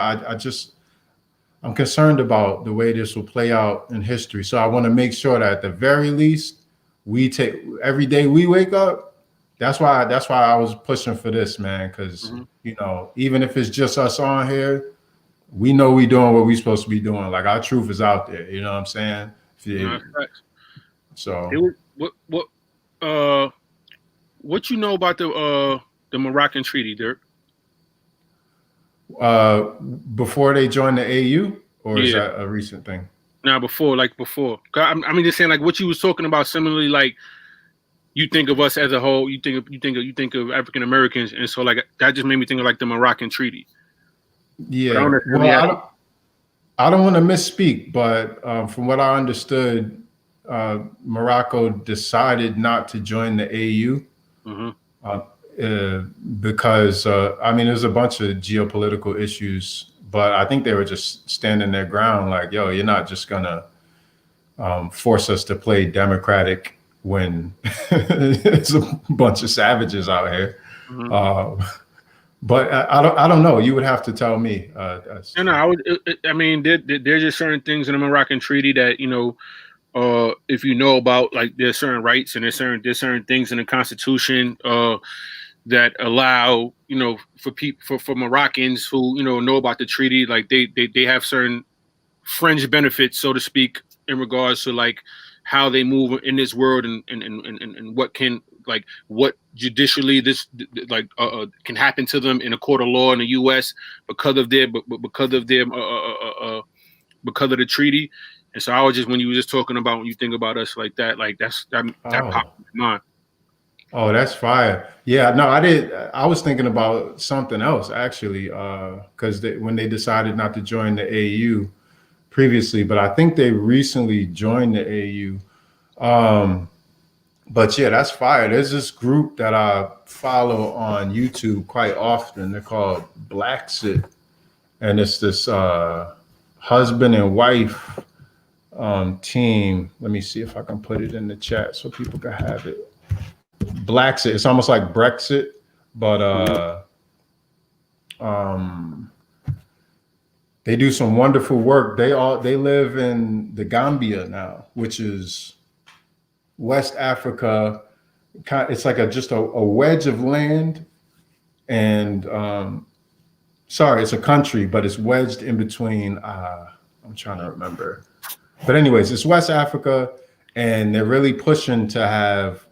I'm concerned about the way this will play out in history. So I want to make sure that at the very least, we take every day we wake up. That's why I was pushing for this, man, because, you know, even if it's just us on here, we know we doing what we're supposed to be doing. Like, our truth is out there. You know what I'm saying? So what you know about the Moroccan treaty, Dirk? Before they joined the AU, or is that a recent thing? Nah, before. I mean, just saying, like, what you was talking about. Similarly, like, you think of us as a whole. You think of African Americans, and so like that just made me think of like the Moroccan treaty. Yeah, I don't want to misspeak, but from what I understood, Morocco decided not to join the AU. Mm-hmm. Because I mean, there's a bunch of geopolitical issues, but I think they were just standing their ground, like, yo, you're not just gonna force us to play democratic when it's a bunch of savages out here. Mm-hmm. But I don't know. You would have to tell me. I mean, there's just certain things in the Moroccan treaty that, you know, if you know about, like, there's certain rights and there's certain things in the Constitution that allow, you know, for Moroccans who, you know about the treaty, like they have certain fringe benefits, so to speak, in regards to like how they move in this world and what can, like, what judicially this like can happen to them in a court of law in the U.S. because of the treaty. And so I was just, when you were just talking about, when you think about us like that, like that popped in my mind. Oh, that's fire. Yeah, no, I was thinking about something else, actually, because when they decided not to join the AU previously, but I think they recently joined the AU. But yeah, that's fire. There's this group that I follow on YouTube quite often. They're called Blackness, and it's this husband and wife team. Let me see if I can put it in the chat so people can have it. Blackness. It's almost like Brexit, but they do some wonderful work. They live in the Gambia now, which is West Africa. It's like just a wedge of land, and sorry, it's a country, but it's wedged in between. I'm trying to remember, but anyways, it's West Africa, and they're really pushing to have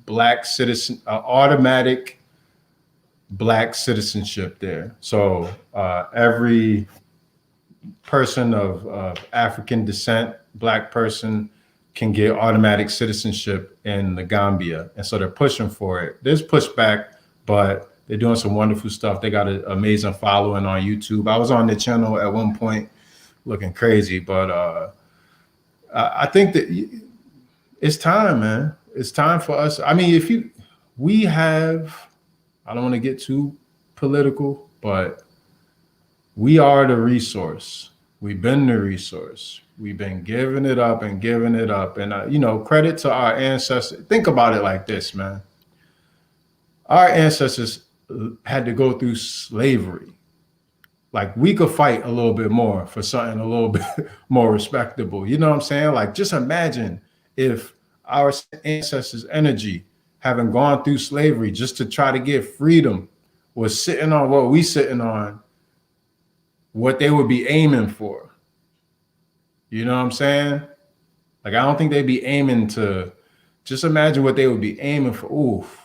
Black citizen, automatic Black citizenship there. So every person of African descent, Black person, can get automatic citizenship in the Gambia. And so they're pushing for it. There's pushback, but they're doing some wonderful stuff. They got an amazing following on YouTube. I was on their channel at one point looking crazy, but I think that it's time, man. It's time for us. I mean, I don't want to get too political, but We are the resource. We've been the resource. We've been giving it up and giving it up. And, credit to our ancestors. Think about it like this, man. Our ancestors had to go through slavery. Like, we could fight a little bit more for something a little bit more respectable. You know what I'm saying? Like, just imagine if our ancestors' energy, having gone through slavery just to try to get freedom, was sitting on what we sitting on, what they would be aiming for. You know what I'm saying? Like, I don't think they'd be aiming to, just imagine what they would be aiming for. Oof.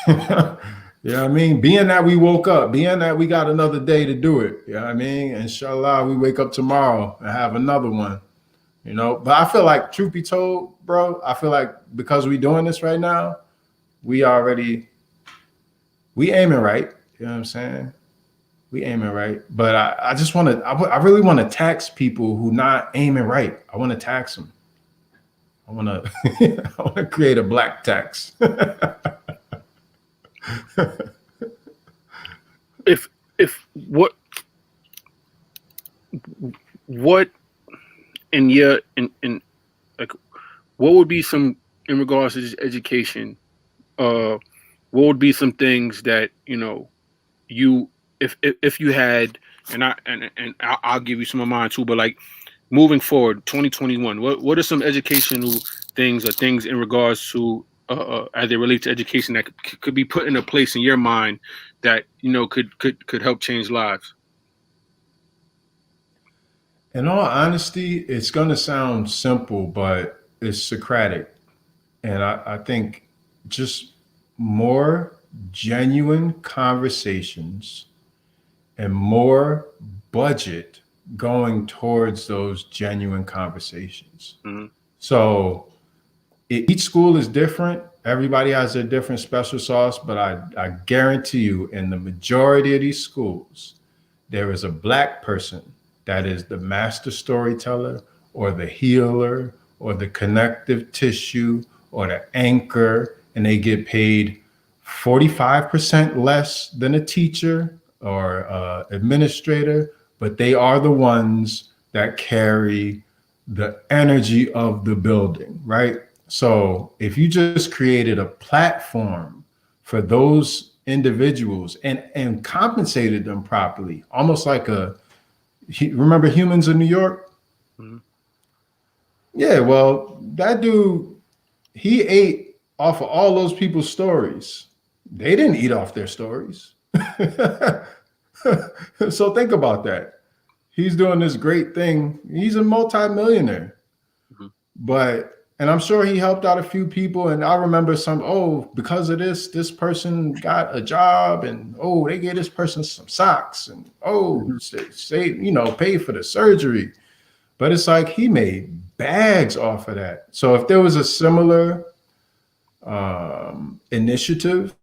You know what I mean? Being that we woke up, being that we got another day to do it. You know what I mean? Inshallah, we wake up tomorrow and have another one. But I feel like, truth be told, bro, I feel like because we doing this right now, we aiming right. You know what I'm saying? We aiming right. But I just want to, I really want to tax people who not aiming right. I want to tax them. I want to create a black tax. if what in like, what would be some, in regards to this education, what would be some things that you, if you had, and I'll give you some of mine too, but like, moving forward, 2021, what are some educational things or things in regards to as they relate to education that could be put in a place in your mind that could help change lives? In all honesty, it's going to sound simple, but it's Socratic. And I think just more genuine conversations and more budget going towards those genuine conversations. Mm-hmm. So each school is different. Everybody has their different special sauce, but I guarantee you, in the majority of these schools, there is a black person that is the master storyteller or the healer or the connective tissue or the anchor, and they get paid 45% less than a teacher or administrator, but they are the ones that carry the energy of the building, right? So if you just created a platform for those individuals and compensated them properly, almost like remember Humans in New York? Mm-hmm. Yeah, well, that dude, he ate off of all those people's stories. They didn't eat off their stories. So think about that. He's doing this great thing. He's a multimillionaire. Mm-hmm. And I'm sure he helped out a few people. And I remember because of this person got a job, and they gave this person some socks, and pay for the surgery. But it's like he made bags off of that. So if there was a similar initiative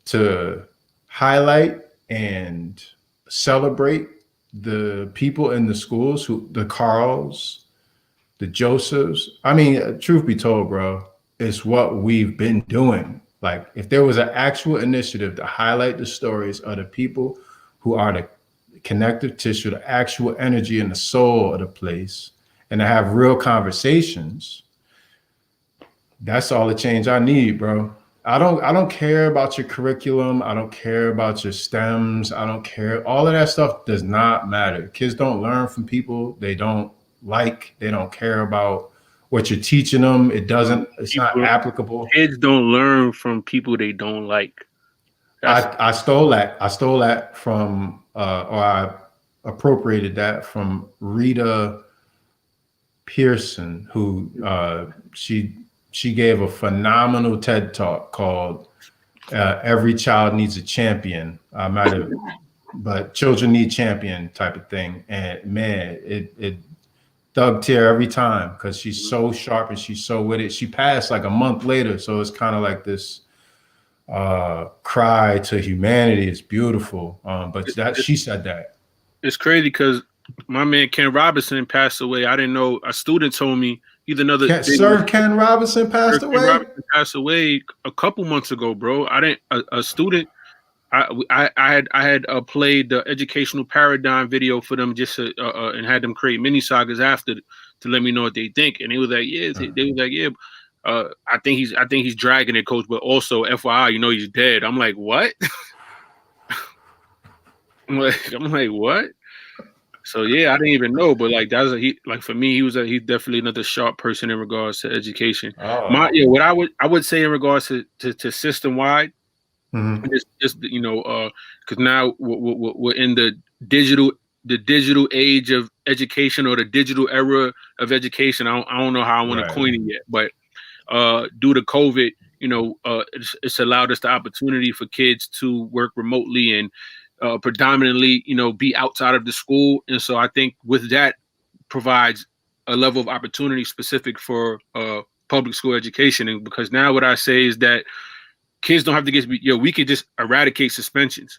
to highlight and celebrate the people in the schools, the Carls, the Josephs. I mean, truth be told, bro, it's what we've been doing. Like, if there was an actual initiative to highlight the stories of the people who are the connective tissue, the actual energy and the soul of the place, and to have real conversations, that's all the change I need, bro. I don't care about your curriculum. I don't care about your stems. I don't care. All of that stuff does not matter. Kids don't learn from people they don't like. They don't care about what you're teaching them. It's not applicable. Kids don't learn from people they don't like. I stole that from, or I appropriated that from Rita Pearson, who she gave a phenomenal TED talk called "Every Child Needs a Champion." I might have, but children need champion type of thing. And man, it dug tear every time because she's so sharp and she's so with it. She passed like a month later, so it's kind of like this cry to humanity. It's beautiful. But she said that. It's crazy because my man Ken Robinson passed away. I didn't know. A student told me. Ken Robinson passed away? Ken Robinson passed away a couple months ago, bro. A student, I had played the educational paradigm video for them just to, and had them create mini sagas after to let me know what they think. And they was like, yeah, they was like, yeah. I think he's dragging it, coach, but also FYI, you know, he's dead. I'm like, what? I'm like, what? So yeah, I didn't even know, but like for me, he's definitely another sharp person in regards to education. Oh. What I would say in regards to system wide, just you know, because now we're in the digital age of education, or the digital era of education. I don't know how I want to coin it yet, but due to COVID, you know, it's allowed us the opportunity for kids to work remotely and predominantly, you know, be outside of the school. And so I think with that provides a level of opportunity specific for public school education. And because now what I say is that kids don't have to get, we could just eradicate suspensions,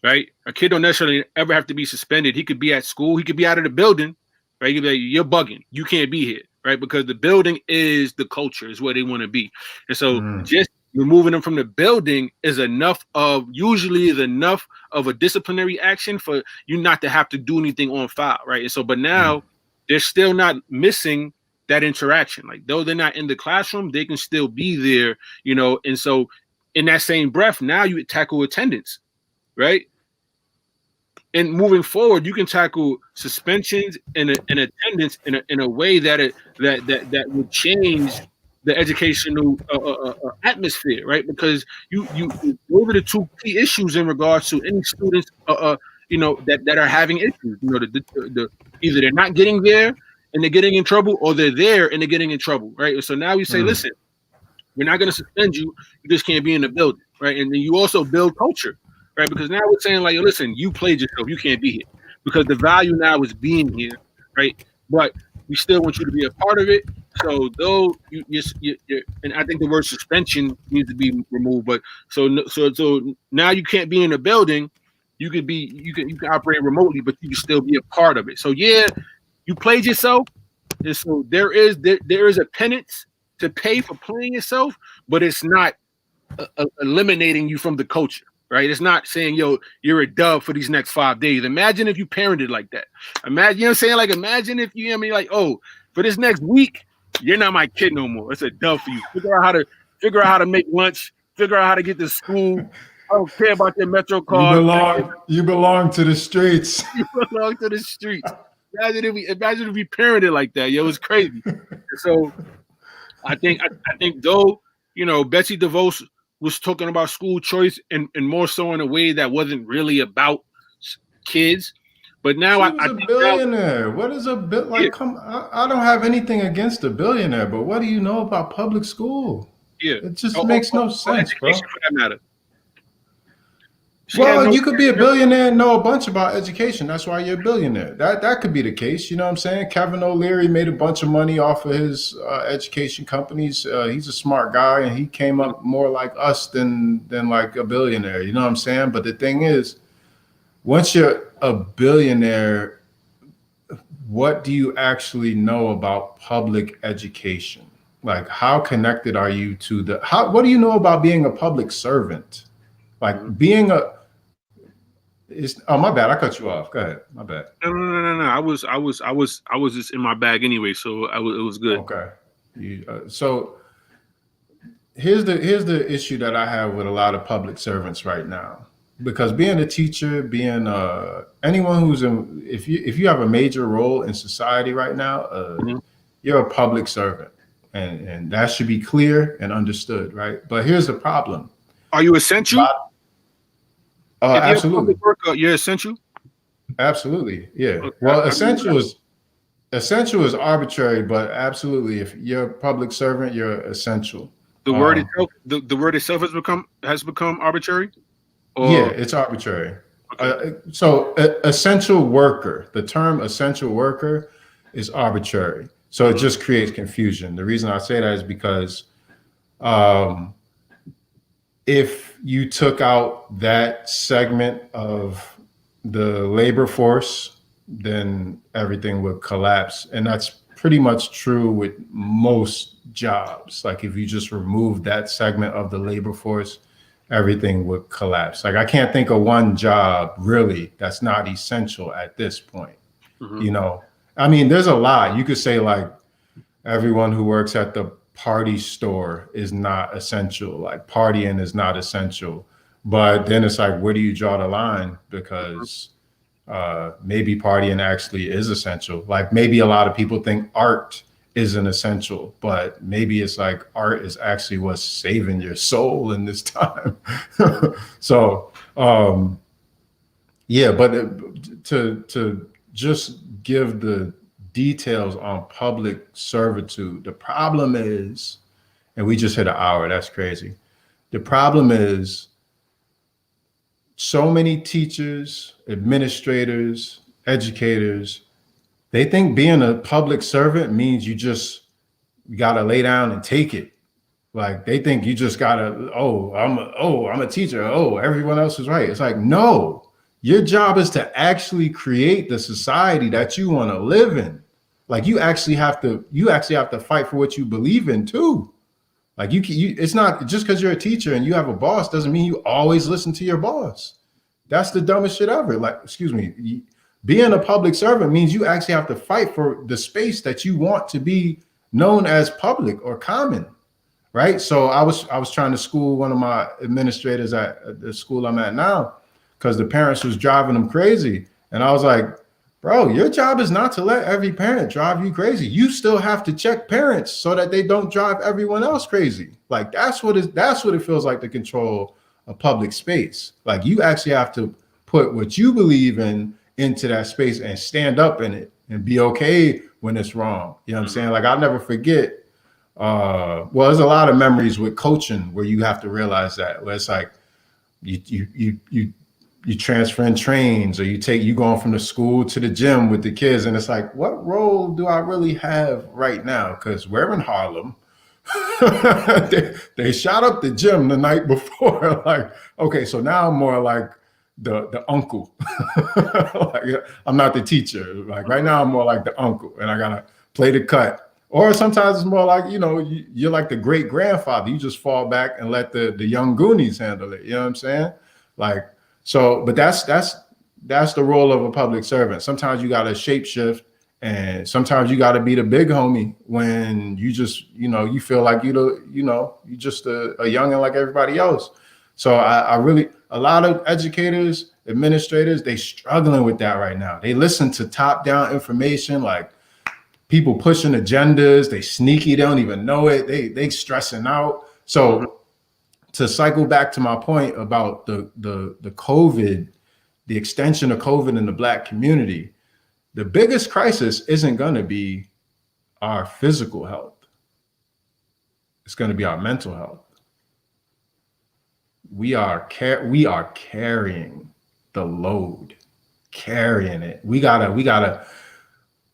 right? A kid don't necessarily ever have to be suspended. He could be at school. He could be out of the building, right? He could be like, you're bugging. You can't be here, right? Because the building is the culture, is where they want to be. And so just removing them from the building is enough of a disciplinary action for you not to have to do anything on file, right? And so, but now they're still not missing that interaction. Like, though they're not in the classroom, they can still be there, you know. And so in that same breath, now you tackle attendance, right? And moving forward, you can tackle suspensions and attendance in a way that would change the educational atmosphere, right? Because you those are the two key issues in regards to any students, you know, that are having issues. You know, the either they're not getting there and they're getting in trouble, or they're there and they're getting in trouble, right? And so now we say, listen, we're not going to suspend you. You just can't be in the building, right? And then you also build culture, right? Because now we're saying, like, listen, you played yourself, you can't be here, because the value now is being here, right? But we still want you to be a part of it. So though you and I think the word suspension needs to be removed. But so now you can't be in the building. You can operate remotely, but you can still be a part of it. So yeah, you played yourself, and so there is a penance to pay for playing yourself, but it's not eliminating you from the culture, right? It's not saying, yo, you're a dub for these next 5 days. Imagine if you parented like that. Imagine, you know what I'm saying? Like, imagine if you, I mean, like, oh, for this next week, you're not my kid no more. It's a dub for you. Figure out how to make lunch. Figure out how to get to school. I don't care about your Metro card. You belong to the streets. You belong to the streets. Imagine if we parented like that. Yo, it's crazy. So I think though, you know, Betsy DeVos was talking about school choice and more so in a way that wasn't really about kids. But now I think a billionaire. What is a bit like? Yeah. I don't have anything against a billionaire, but what do you know about public school? Yeah, it just makes no sense, bro. For that matter. Well, you could be a billionaire and know a bunch about education. That's why you're a billionaire. That could be the case. You know what I'm saying? Kevin O'Leary made a bunch of money off of his education companies. He's a smart guy, and he came up more like us than like a billionaire. You know what I'm saying? But the thing is, once you're a billionaire, what do you actually know about public education? Like, how connected are you to what do you know about being a public servant? Like being my bad. I cut you off. Go ahead. My bad. No. I was just in my bag anyway, so it was good. Okay. So here's the issue that I have with a lot of public servants right now. Because being a teacher, being anyone who's if you have a major role in society right now, you're a public servant, and that should be clear and understood, right? But here's the problem: are you essential? Absolutely. You're essential. Absolutely, yeah. Okay. Well, essential is arbitrary, but absolutely, if you're a public servant, you're essential. The word itself, the word itself has become arbitrary. Yeah, it's arbitrary. Okay. So essential worker, the term essential worker is arbitrary. So it just creates confusion. The reason I say that is because if you took out that segment of the labor force, then everything would collapse. And that's pretty much true with most jobs. Like if you just remove that segment of the labor force, everything would collapse. Like I can't think of one job really that's not essential at this point. You know, I mean, there's a lot. You could say like everyone who works at the party store is not essential. Like partying is not essential. But then it's like, where do you draw the line? Because maybe partying actually is essential. Like maybe a lot of people think art isn't essential, but maybe it's like art is actually what's saving your soul in this time. So yeah, but to just give the details on public servitude, the problem is, and we just hit an hour, that's crazy. The problem is so many teachers, administrators, educators, they think being a public servant means you gotta lay down and take it. Like they think you just gotta, I'm a teacher. Oh, everyone else is right. It's like, no, your job is to actually create the society that you want to live in. Like you actually have to fight for what you believe in too. Like it's not just because you're a teacher and you have a boss doesn't mean you always listen to your boss. That's the dumbest shit ever. Like, excuse me, being a public servant means you actually have to fight for the space that you want to be known as public or common, right? So I was trying to school one of my administrators at the school I'm at now because the parents was driving them crazy. And I was like, bro, your job is not to let every parent drive you crazy. You still have to check parents so that they don't drive everyone else crazy. Like that's what it feels like to control a public space. Like you actually have to put what you believe in into that space and stand up in it and be okay when it's wrong. You know what I'm saying? Like I'll never forget. Well, there's a lot of memories with coaching where you have to realize that where it's like you transferring trains or you going from the school to the gym with the kids. And it's like, what role do I really have right now? Because we're in Harlem. they shot up the gym the night before. Like, okay, so now I'm more like the uncle. Like, I'm not the teacher. Like right now I'm more like the uncle and I gotta play the cut. Or sometimes it's more like, you're like the great grandfather. You just fall back and let the young Goonies handle it. You know what I'm saying? Like, so, but that's the role of a public servant. Sometimes you got to shapeshift, and sometimes you got to be the big homie when you just, you feel like you just a youngin' like everybody else. So I really, a lot of educators, administrators, they struggling with that right now. They listen to top-down information, like people pushing agendas. They sneaky, they don't even know it. They stressing out. So to cycle back to my point about the COVID, the extension of COVID in the Black community, the biggest crisis isn't going to be our physical health. It's going to be our mental health. We are carrying the load, carrying it. We gotta,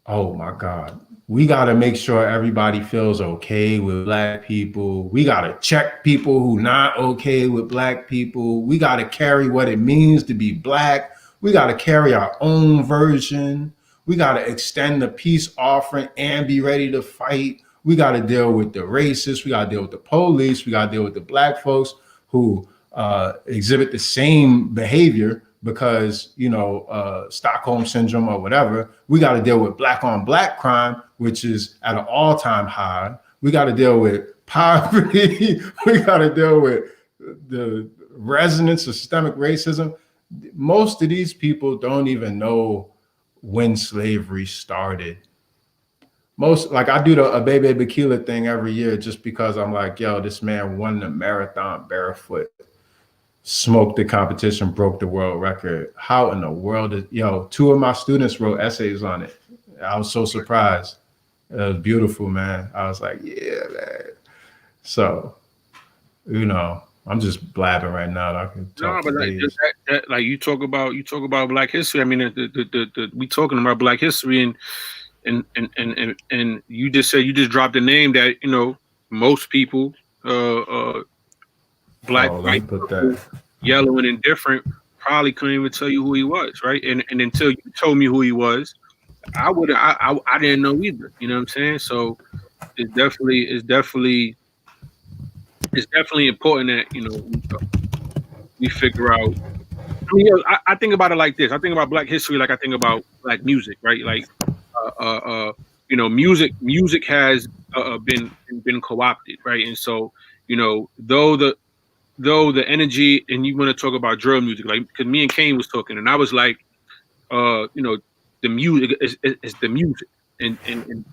oh my God. We got to make sure everybody feels okay with Black people. We got to check people who not okay with Black people. We got to carry what it means to be Black. We got to carry our own version. We got to extend the peace offering and be ready to fight. We got to deal with the racists. We got to deal with the police. We got to deal with the Black folks who exhibit the same behavior because, Stockholm syndrome or whatever. We got to deal with Black on Black crime, which is at an all-time high. We got to deal with poverty. We got to deal with the resonance of systemic racism. Most of these people don't even know when slavery started. Like I do the Abebe Bikila thing every year just because I'm like, yo, this man won the marathon barefoot. Smoked the competition, broke the world record. How in the world two of my students wrote essays on it. I was so surprised. It was beautiful, man. I was like, yeah, man. So, I'm just blabbing right now. I can talk like you talk about Black history. I mean, we talking about Black history and you just said, you just dropped a name that, most people, Black, white, yellow, and indifferent probably couldn't even tell you who he was, right? And until you told me who he was, I didn't know either. You know what I'm saying? So it's definitely important that we figure out. I mean, I think about it like this. I think about Black history like I think about Black music, right? Like, music has been co-opted, right? And so, though the energy, and you want to talk about drill music, like, because me and Kane was talking, and I was like, the music is the music, and Kane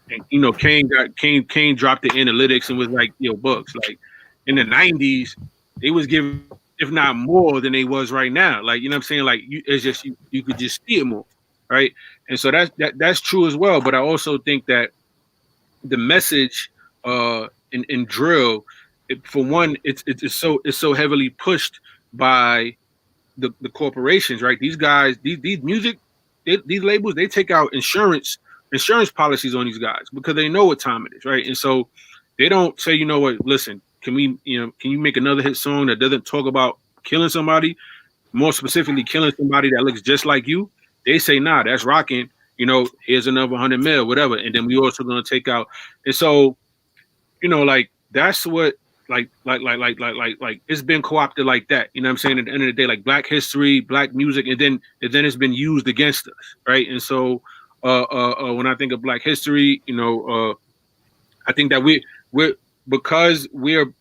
dropped the analytics and was like, Bucks, like in the '90s, they was giving, if not more than they was right now, like, what I'm saying, like, it's just you could just see it more, right? And so that's true as well. But I also think that the message in drill, for one, it's so heavily pushed by the corporations, right? These guys, these music, these labels, they take out insurance policies on these guys because they know what time it is, right? And so they don't say, you know what, listen, can you make another hit song that doesn't talk about killing somebody, more specifically killing somebody that looks just like you? They say, nah, that's rocking. Here's another 100 mil, whatever, and then we also gonna take out. And so, like, that's what, like it's been co-opted like that. You know what I'm saying? At the end of the day, like, Black history, Black music, and then it's been used against us, right? And so, when I think of Black history, I think that we're because we're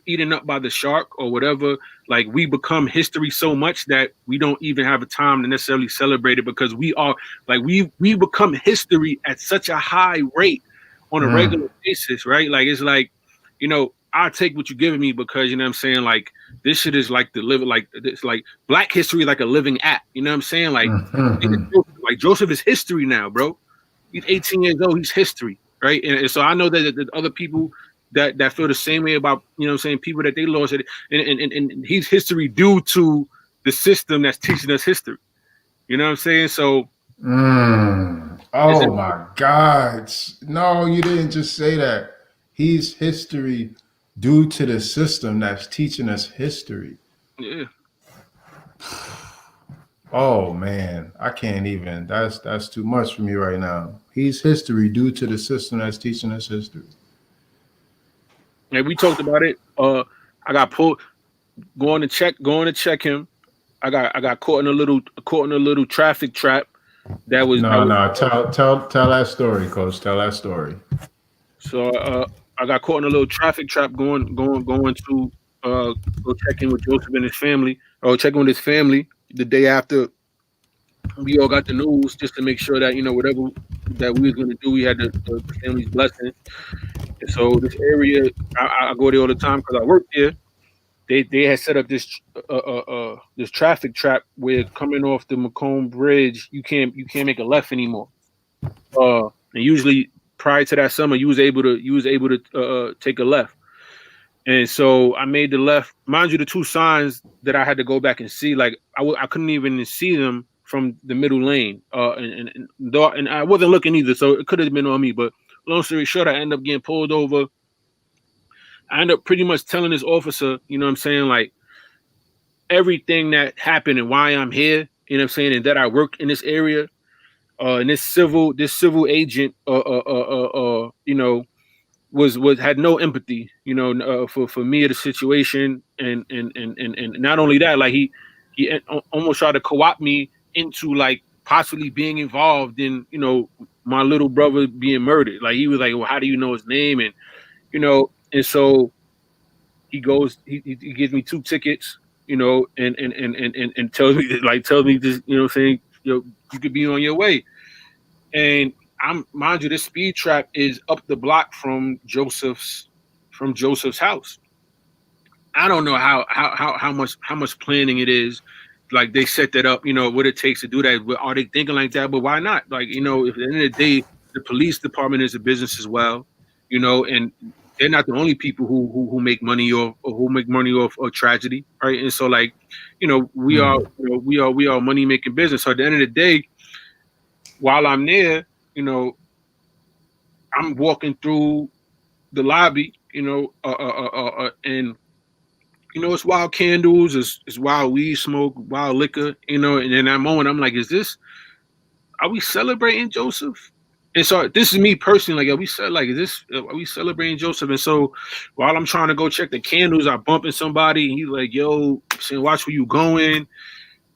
eaten up by the shark or whatever. Like, we become history so much that we don't even have a time to necessarily celebrate it, because we are like we become history at such a high rate on a regular basis, right? Like, it's like, I'll take what you're giving me, because, you know what I'm saying, like, this shit is like the living, like, it's like Black history, like a living app. You know what I'm saying? Like, like Joseph is history now, bro. He's 18 years old. He's history, right? And so I know that there's other people that feel the same way about, people that they lost it, and he's history due to the system that's teaching us history. You know what I'm saying? So, oh my God, no, you didn't just say that. He's history due to the system that's teaching us history. Yeah. Oh man, I can't even. That's too much for me right now. He's history due to the system that's teaching us history. And we talked about it. I got pulled going to check him. I got caught in a little traffic trap. No. Tell that story, Coach. Tell that story. So I got caught in a little traffic trap going to go check in with Joseph and his family, or check in with his family the day after we all got the news, just to make sure that, whatever that we was going to do, we had the family's blessing. And so this area, I go there all the time because I work there. They had set up this this traffic trap where, coming off the Macomb Bridge, you can't make a left anymore. And usually prior to that summer, you was able to take a left. And so I made the left. Mind you, the two signs that I had to go back and see, like, I couldn't even see them from the middle lane. And I wasn't looking either, so it could have been on me. But long story short, I ended up getting pulled over. I ended up pretty much telling this officer, you know what I'm saying, like, everything that happened and why I'm here, you know what I'm saying, and that I work in this area. And this civil agent, had no empathy, for me of the situation, and not only that, like, he almost tried to co-opt me into, like, possibly being involved in, my little brother being murdered. Like, he was like, well, how do you know his name? And and so he gives me 2 tickets, and tells me this, saying, you could be on your way. And mind you, this speed trap is up the block from Joseph's house. I don't know how much planning it is. Like, they set that up, what it takes to do that. Are they thinking like that? But why not? Like, if at the end of the day, the police department is a business as well, and they're not the only people who make money off tragedy, right? And so, like, we are a money making business. So at the end of the day, while I'm there, I'm walking through the lobby, and it's wild candles, it's wild weed smoke, wild liquor, and in that moment I'm like, are we celebrating Joseph? And so this is me personally, like, yo, we said, like, are we celebrating Joseph? And so while I'm trying to go check the candles, I bumping somebody, and he's like, yo, saying, watch where you going.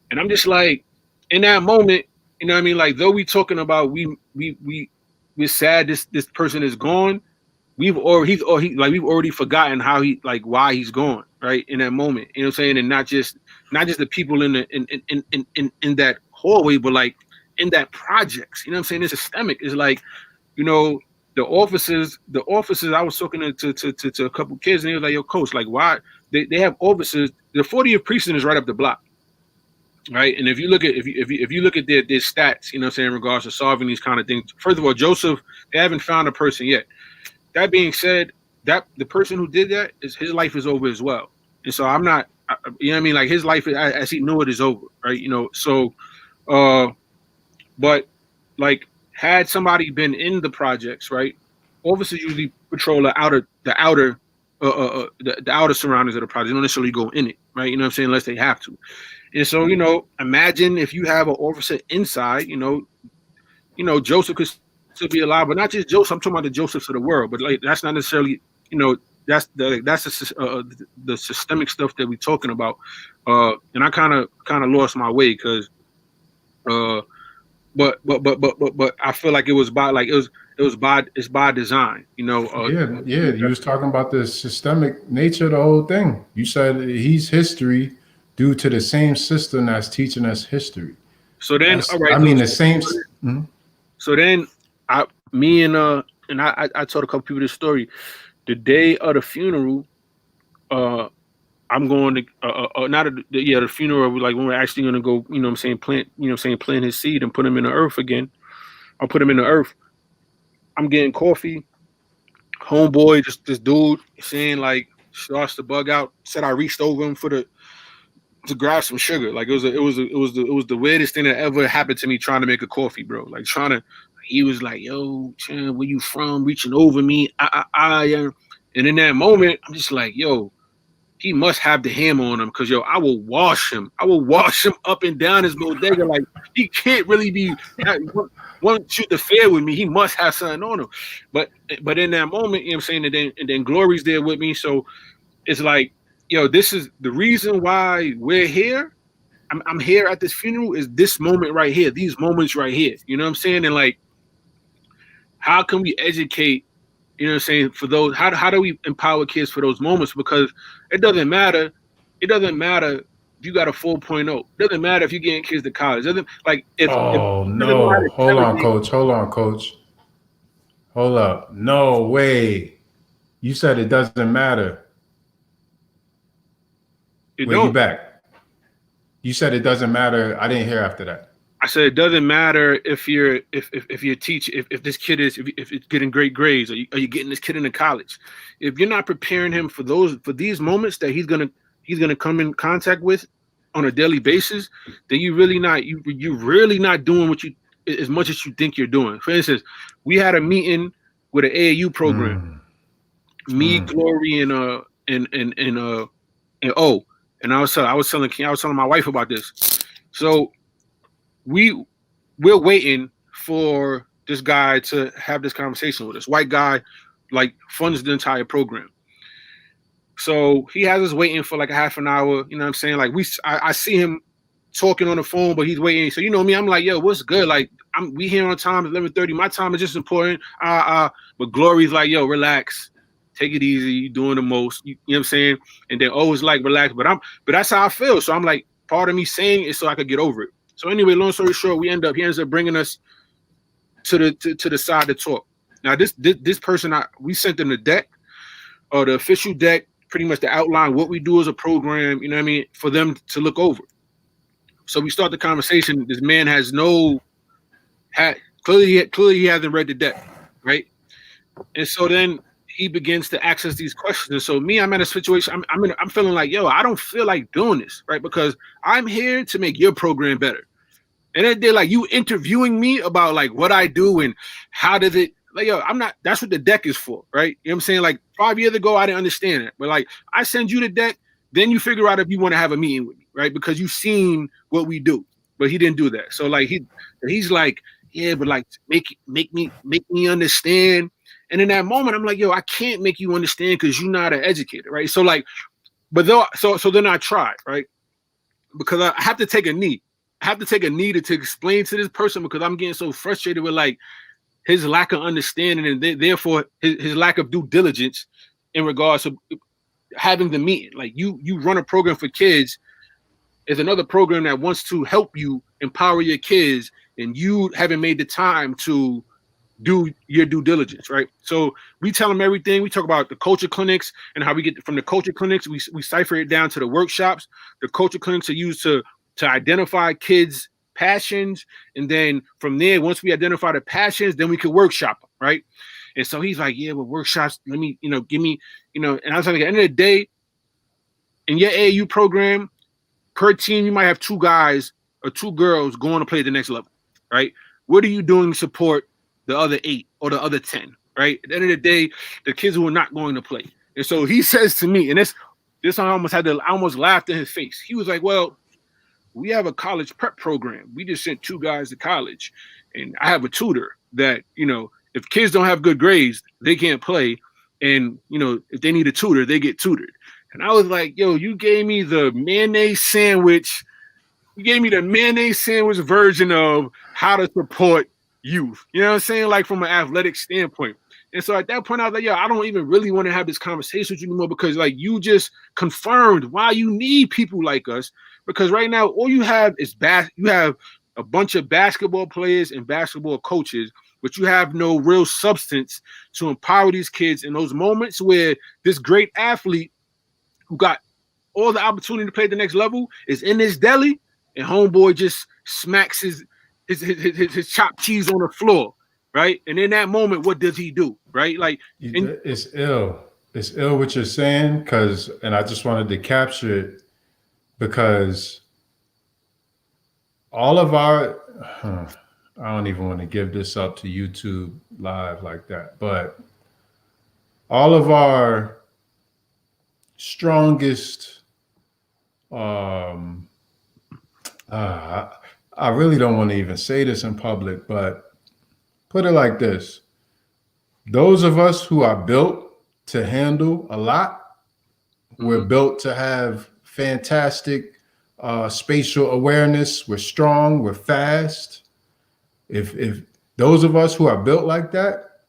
And I'm just like, in that moment, you know what I mean? Like, though we talking about we're sad this person is gone, we've already forgotten how why he's gone, right? In that moment. You know what I'm saying? And not just the people in that hallway, but like in that projects. You know what I'm saying? It's systemic. It's like, you know, the officers, I was talking to a couple kids, and they was like, yo, coach, like, why they have officers, the 40th precinct is right up the block. Right. And if you look at their stats, you know what I'm saying, in regards to solving these kind of things, first of all, Joseph, they haven't found a person yet. That being said, that the person who did that his life is over as well. And so I'm not, you know what I mean? Like, his life, as he knew it, is over. Right. You know, so, but like, had somebody been in the projects, right, officers usually patrol the outer surroundings of the project. They don't necessarily go in it. Right. You know what I'm saying? Unless they have to. And so, you know, imagine if you have an officer inside, you know, Joseph could still be alive, but not just Joseph. I'm talking about the Josephs of the world. But like, that's not necessarily, you know, that's the systemic stuff that we're talking about. And I kind of lost my way because, but I feel like it was by design, you know. You was talking about the systemic nature of the whole thing. You said he's history due to the same system that's teaching us history. So then, all right. I mean, the same. Mm-hmm. So then, I told a couple people this story. The day of the funeral, I'm going to the funeral. Like, when we're actually going to go, you know what I'm saying, plant his seed and put him in the earth again. I'll put him in the earth. I'm getting coffee. Homeboy, just this dude saying, like, starts to bug out. Said I reached over him to grab some sugar. Like, it was the weirdest thing that ever happened to me trying to make a coffee, bro. Like, he was like, yo, Chan, where you from? Reaching over me. And in that moment, I'm just like, yo, he must have the hammer on him, because, yo, I will wash him up and down his bodega. Like, he can't really be one shoot the fair with me. He must have something on him. But in that moment, you know what I'm saying, and then Glory's there with me. So it's like, yo, this is the reason why we're here. I'm here at this funeral is this moment right here, these moments right here. You know what I'm saying? And like, how can we educate, you know what I'm saying, for those, how do we empower kids for those moments? Because it doesn't matter if you got a 4.0. It doesn't matter if you're getting kids to college. It doesn't, like, Hold on, coach. Hold up. No way. You said it doesn't matter. You back. You said it doesn't matter. I didn't hear after that. I said it doesn't matter if you're teaching, if this kid is, if it's getting great grades, are you getting this kid into college? If you're not preparing him for these moments that he's gonna come in contact with on a daily basis, then you're really not doing as much as you think you're doing. For instance, we had a meeting with an AAU program, Glory and O. And I was telling my wife about this. So we're waiting for this guy to have this conversation with us. White guy, like, funds the entire program. So he has us waiting for like a half an hour. You know what I'm saying? Like, I see him talking on the phone, but he's waiting. So, you know me, I'm like, yo, what's good? Like, we here on time, 11:30. My time is just important. But Glory's like, yo, relax. Take it easy. You're doing the most. You know what I'm saying? And then always like, relax. But that's how I feel. So I'm like, part of me saying it so I could get over it. So anyway, long story short, he ends up bringing us to the side to talk. Now this person, we sent them the deck, or the official deck, pretty much to outline what we do as a program. You know what I mean? For them to look over. So we start the conversation. This man clearly he hasn't read the deck, right? And so then he begins to ask us these questions. And so I'm in a situation, I'm feeling like, yo, I don't feel like doing this, right? Because I'm here to make your program better. And then they're like, you interviewing me about like what I do and how does it, like, yo, that's what the deck is for, right? You know what I'm saying? Like 5 years ago, I didn't understand it. But like, I send you the deck, then you figure out if you want to have a meeting with me, right? Because you've seen what we do. But he didn't do that. So like, he's like, yeah, but like make me understand. And in that moment, I'm like, yo, I can't make you understand because you're not an educator, right? So like, but though, so then I tried, right? Because I have to take a knee. I have to take a knee to explain to this person because I'm getting so frustrated with like his lack of understanding and therefore his lack of due diligence in regards to having the meeting. Like you run a program for kids. Is another program that wants to help you empower your kids, and you haven't made the time to do your due diligence, right? So we tell them everything. We talk about the culture clinics and how we get from the culture clinics. We cipher it down to the workshops. The culture clinics are used to identify kids' passions, and then from there, once we identify the passions, then we can workshop them, right? And so he's like, yeah, but workshops, let me, give me, and I was like, at the end of the day, in your AAU program, per team, you might have 2 guys or 2 girls going to play at the next level, right? What are you doing to support the other 8 or the other 10, right? At the end of the day, the kids who are not going to play. And so he says to me, and this I almost laughed in his face. He was like, well, we have a college prep program. We just sent 2 guys to college, and I have a tutor that, if kids don't have good grades, they can't play. And, if they need a tutor, they get tutored. And I was like, yo, you gave me the mayonnaise sandwich. You gave me the mayonnaise sandwich version of how to support youth. You know what I'm saying? Like from an athletic standpoint. And so at that point, I was like, yo, I don't even really want to have this conversation with you anymore because like you just confirmed why you need people like us. Because right now, all you have is you have a bunch of basketball players and basketball coaches, but you have no real substance to empower these kids in those moments where this great athlete who got all the opportunity to play at the next level is in this deli, and homeboy just smacks his chopped cheese on the floor, right? And in that moment, what does he do, right? Like, it's ill. It's ill what you're saying, and I just wanted to capture it because all of our, I don't even want to give this up to YouTube live like that, but all of our strongest, I really don't want to even say this in public, but put it like this. Those of us who are built to handle a lot, we're built to have fantastic spatial awareness. We're strong, we're fast. If those of us who are built like that,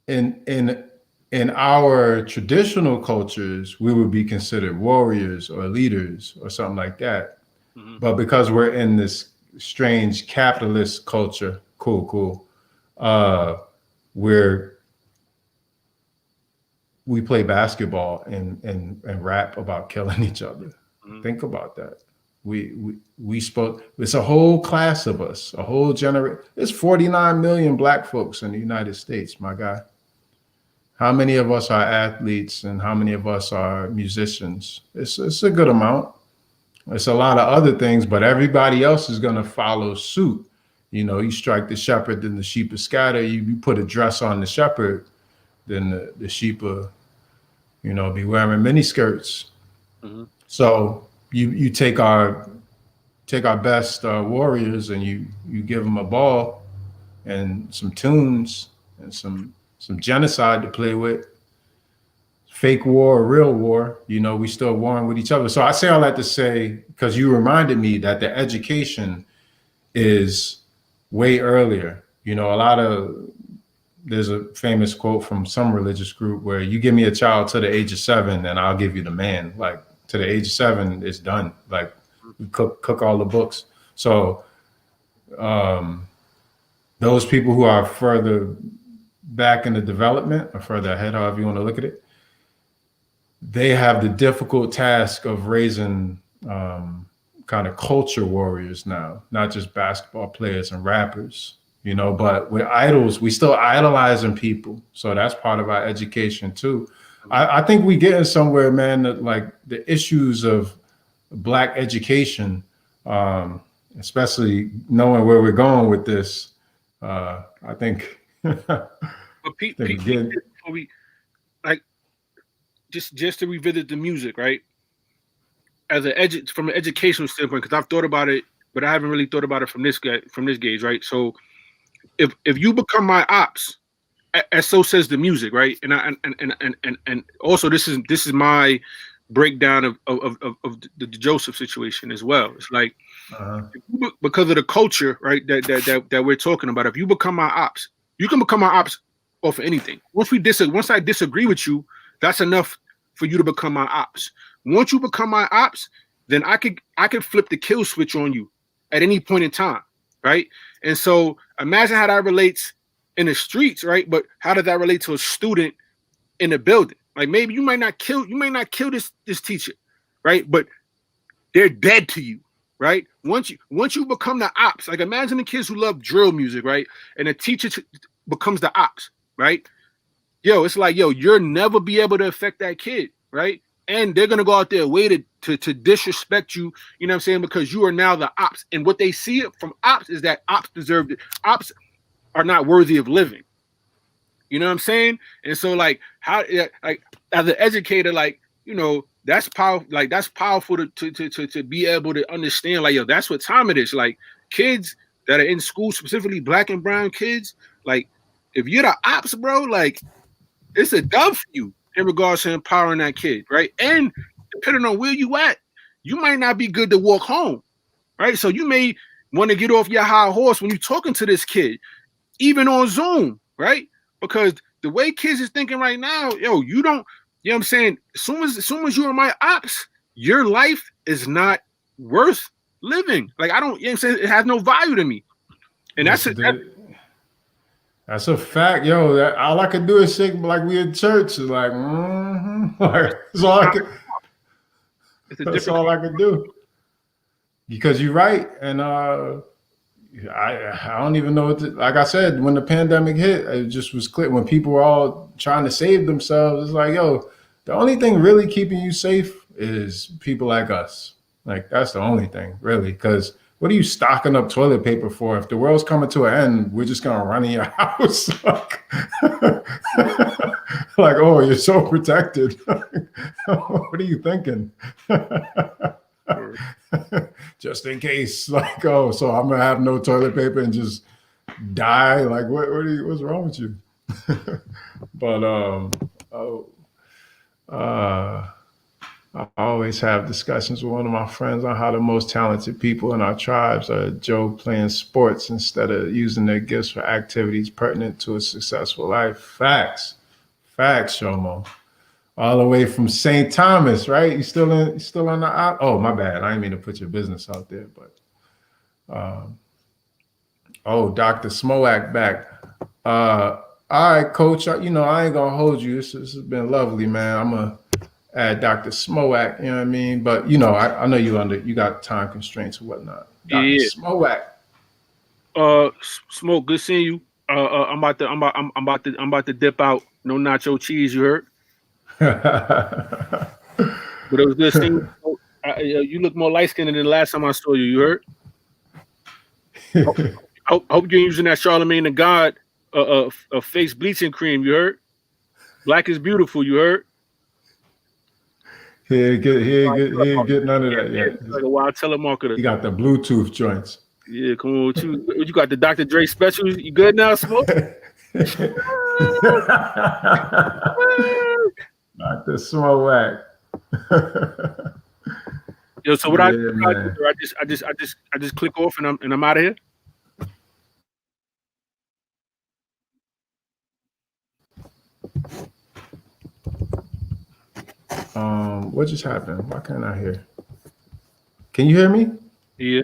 in our traditional cultures, we would be considered warriors or leaders or something like that. Mm-hmm. But because we're in this strange capitalist culture, we play basketball and rap about killing each other. Mm-hmm. Think about that. We spoke. It's a whole class of us, a whole generation. There's 49 million Black folks in the United States, my guy. How many of us are athletes and how many of us are musicians? It's a good amount. It's a lot of other things, but everybody else is going to follow suit. You strike the shepherd, then the sheep is scattered. You put a dress on the shepherd, then the sheep will, be wearing mini skirts. Mm-hmm. So you take our best warriors and you give them a ball and some tunes and some genocide to play with, fake war or real war, we still warring with each other. So I say all that to say, because you reminded me that the education is way earlier. There's a famous quote from some religious group where you give me a child to the age of 7 and I'll give you the man. Like to the age of 7, it's done. Like we cook all the books. So those people who are further back in the development or further ahead, however you want to look at it, they have the difficult task of raising kind of culture warriors now, not just basketball players and rappers, but we're idols. We still idolizing people. So that's part of our education too. I think we getting somewhere, man, that like the issues of Black education, especially knowing where we're going with this, I think But Pete, we like just to revisit the music, right? As from an educational standpoint, because I've thought about it, but I haven't really thought about it from this gauge, right? So if you become my ops, as so says the music, right? And also this is my breakdown of the Joseph situation as well. It's like because of the culture, right? That we're talking about. If you become my ops, you can become my ops off of anything. Once I disagree with you, that's enough for you to become my ops. Once you become my ops, then I could flip the kill switch on you at any point in time, right? And so imagine how that relates in the streets, right? But how does that relate to a student in a building? Like maybe you might not kill this teacher, right? But they're dead to you, right? Once you become the ops, like imagine the kids who love drill music, right? And the teacher becomes the ops, right? Yo, it's like, yo, you'll never be able to affect that kid, right? And they're gonna go out their way to disrespect you, you know what I'm saying? Because you are now the ops. And what they see from ops is that ops deserve it. Ops are not worthy of living. You know what I'm saying? And so like how like as an educator, like, you know, that's powerful, like that's powerful to be able to understand, like, yo, that's what time it is. Like kids that are in school, specifically black and brown kids, like if you're the ops, bro, like it's a dub for you in regards to empowering that kid, right? And depending on where you at, you might not be good to walk home, right? So you may want to get off your high horse when you're talking to this kid, even on Zoom, right? Because the way kids is thinking right now, yo, you don't, you know what I'm saying? As soon as you are my ops, your life is not worth living. Like I don't, you know what I'm saying? It has no value to me. And that's a fact, yo. That, all I could do is shake like we in church. Like, like that's all I could. That's all I could do. Because you're right, and I don't even know what to, like I said, when the pandemic hit, it just was clear when people were all trying to save themselves. It's like, yo, the only thing really keeping you safe is people like us. Like that's the only thing, really, because. What are you stocking up toilet paper for? If the world's coming to an end, we're just gonna run in your house. Like, oh, you're so protected. What are you thinking? Just in case, like, oh, so I'm gonna have no toilet paper and just die. Like, what's wrong with you? But I always have discussions with one of my friends on how the most talented people in our tribes are Joe playing sports instead of using their gifts for activities pertinent to a successful life. Facts, Shomo. All the way from St. Thomas, right? You still on the? Oh, my bad. I didn't mean to put your business out there, but Dr. Smoak back. All right, Coach. I ain't gonna hold you. This has been lovely, man. I'm gonna add Dr. Smoak, you know what I mean? But I know you got time constraints and whatnot. Dr. Yeah. Smoak. Smoke, good seeing you. I'm about to dip out. No nacho cheese, you heard? But it was good seeing you. You look more light skinned than the last time I saw you, you heard? Hope you're using that Charlemagne the God face bleaching cream, you heard? Black is beautiful, you heard? He ain't get none of that yet. Like a wild telemarketer. He got the Bluetooth joints. Yeah, come on with you. You got the Dr. Dre specials. You good now, Smoke? Dr. Smoak. Yo, so what I just click off and I'm out of here. What just happened? Why can't I hear? Can you hear me? Yeah.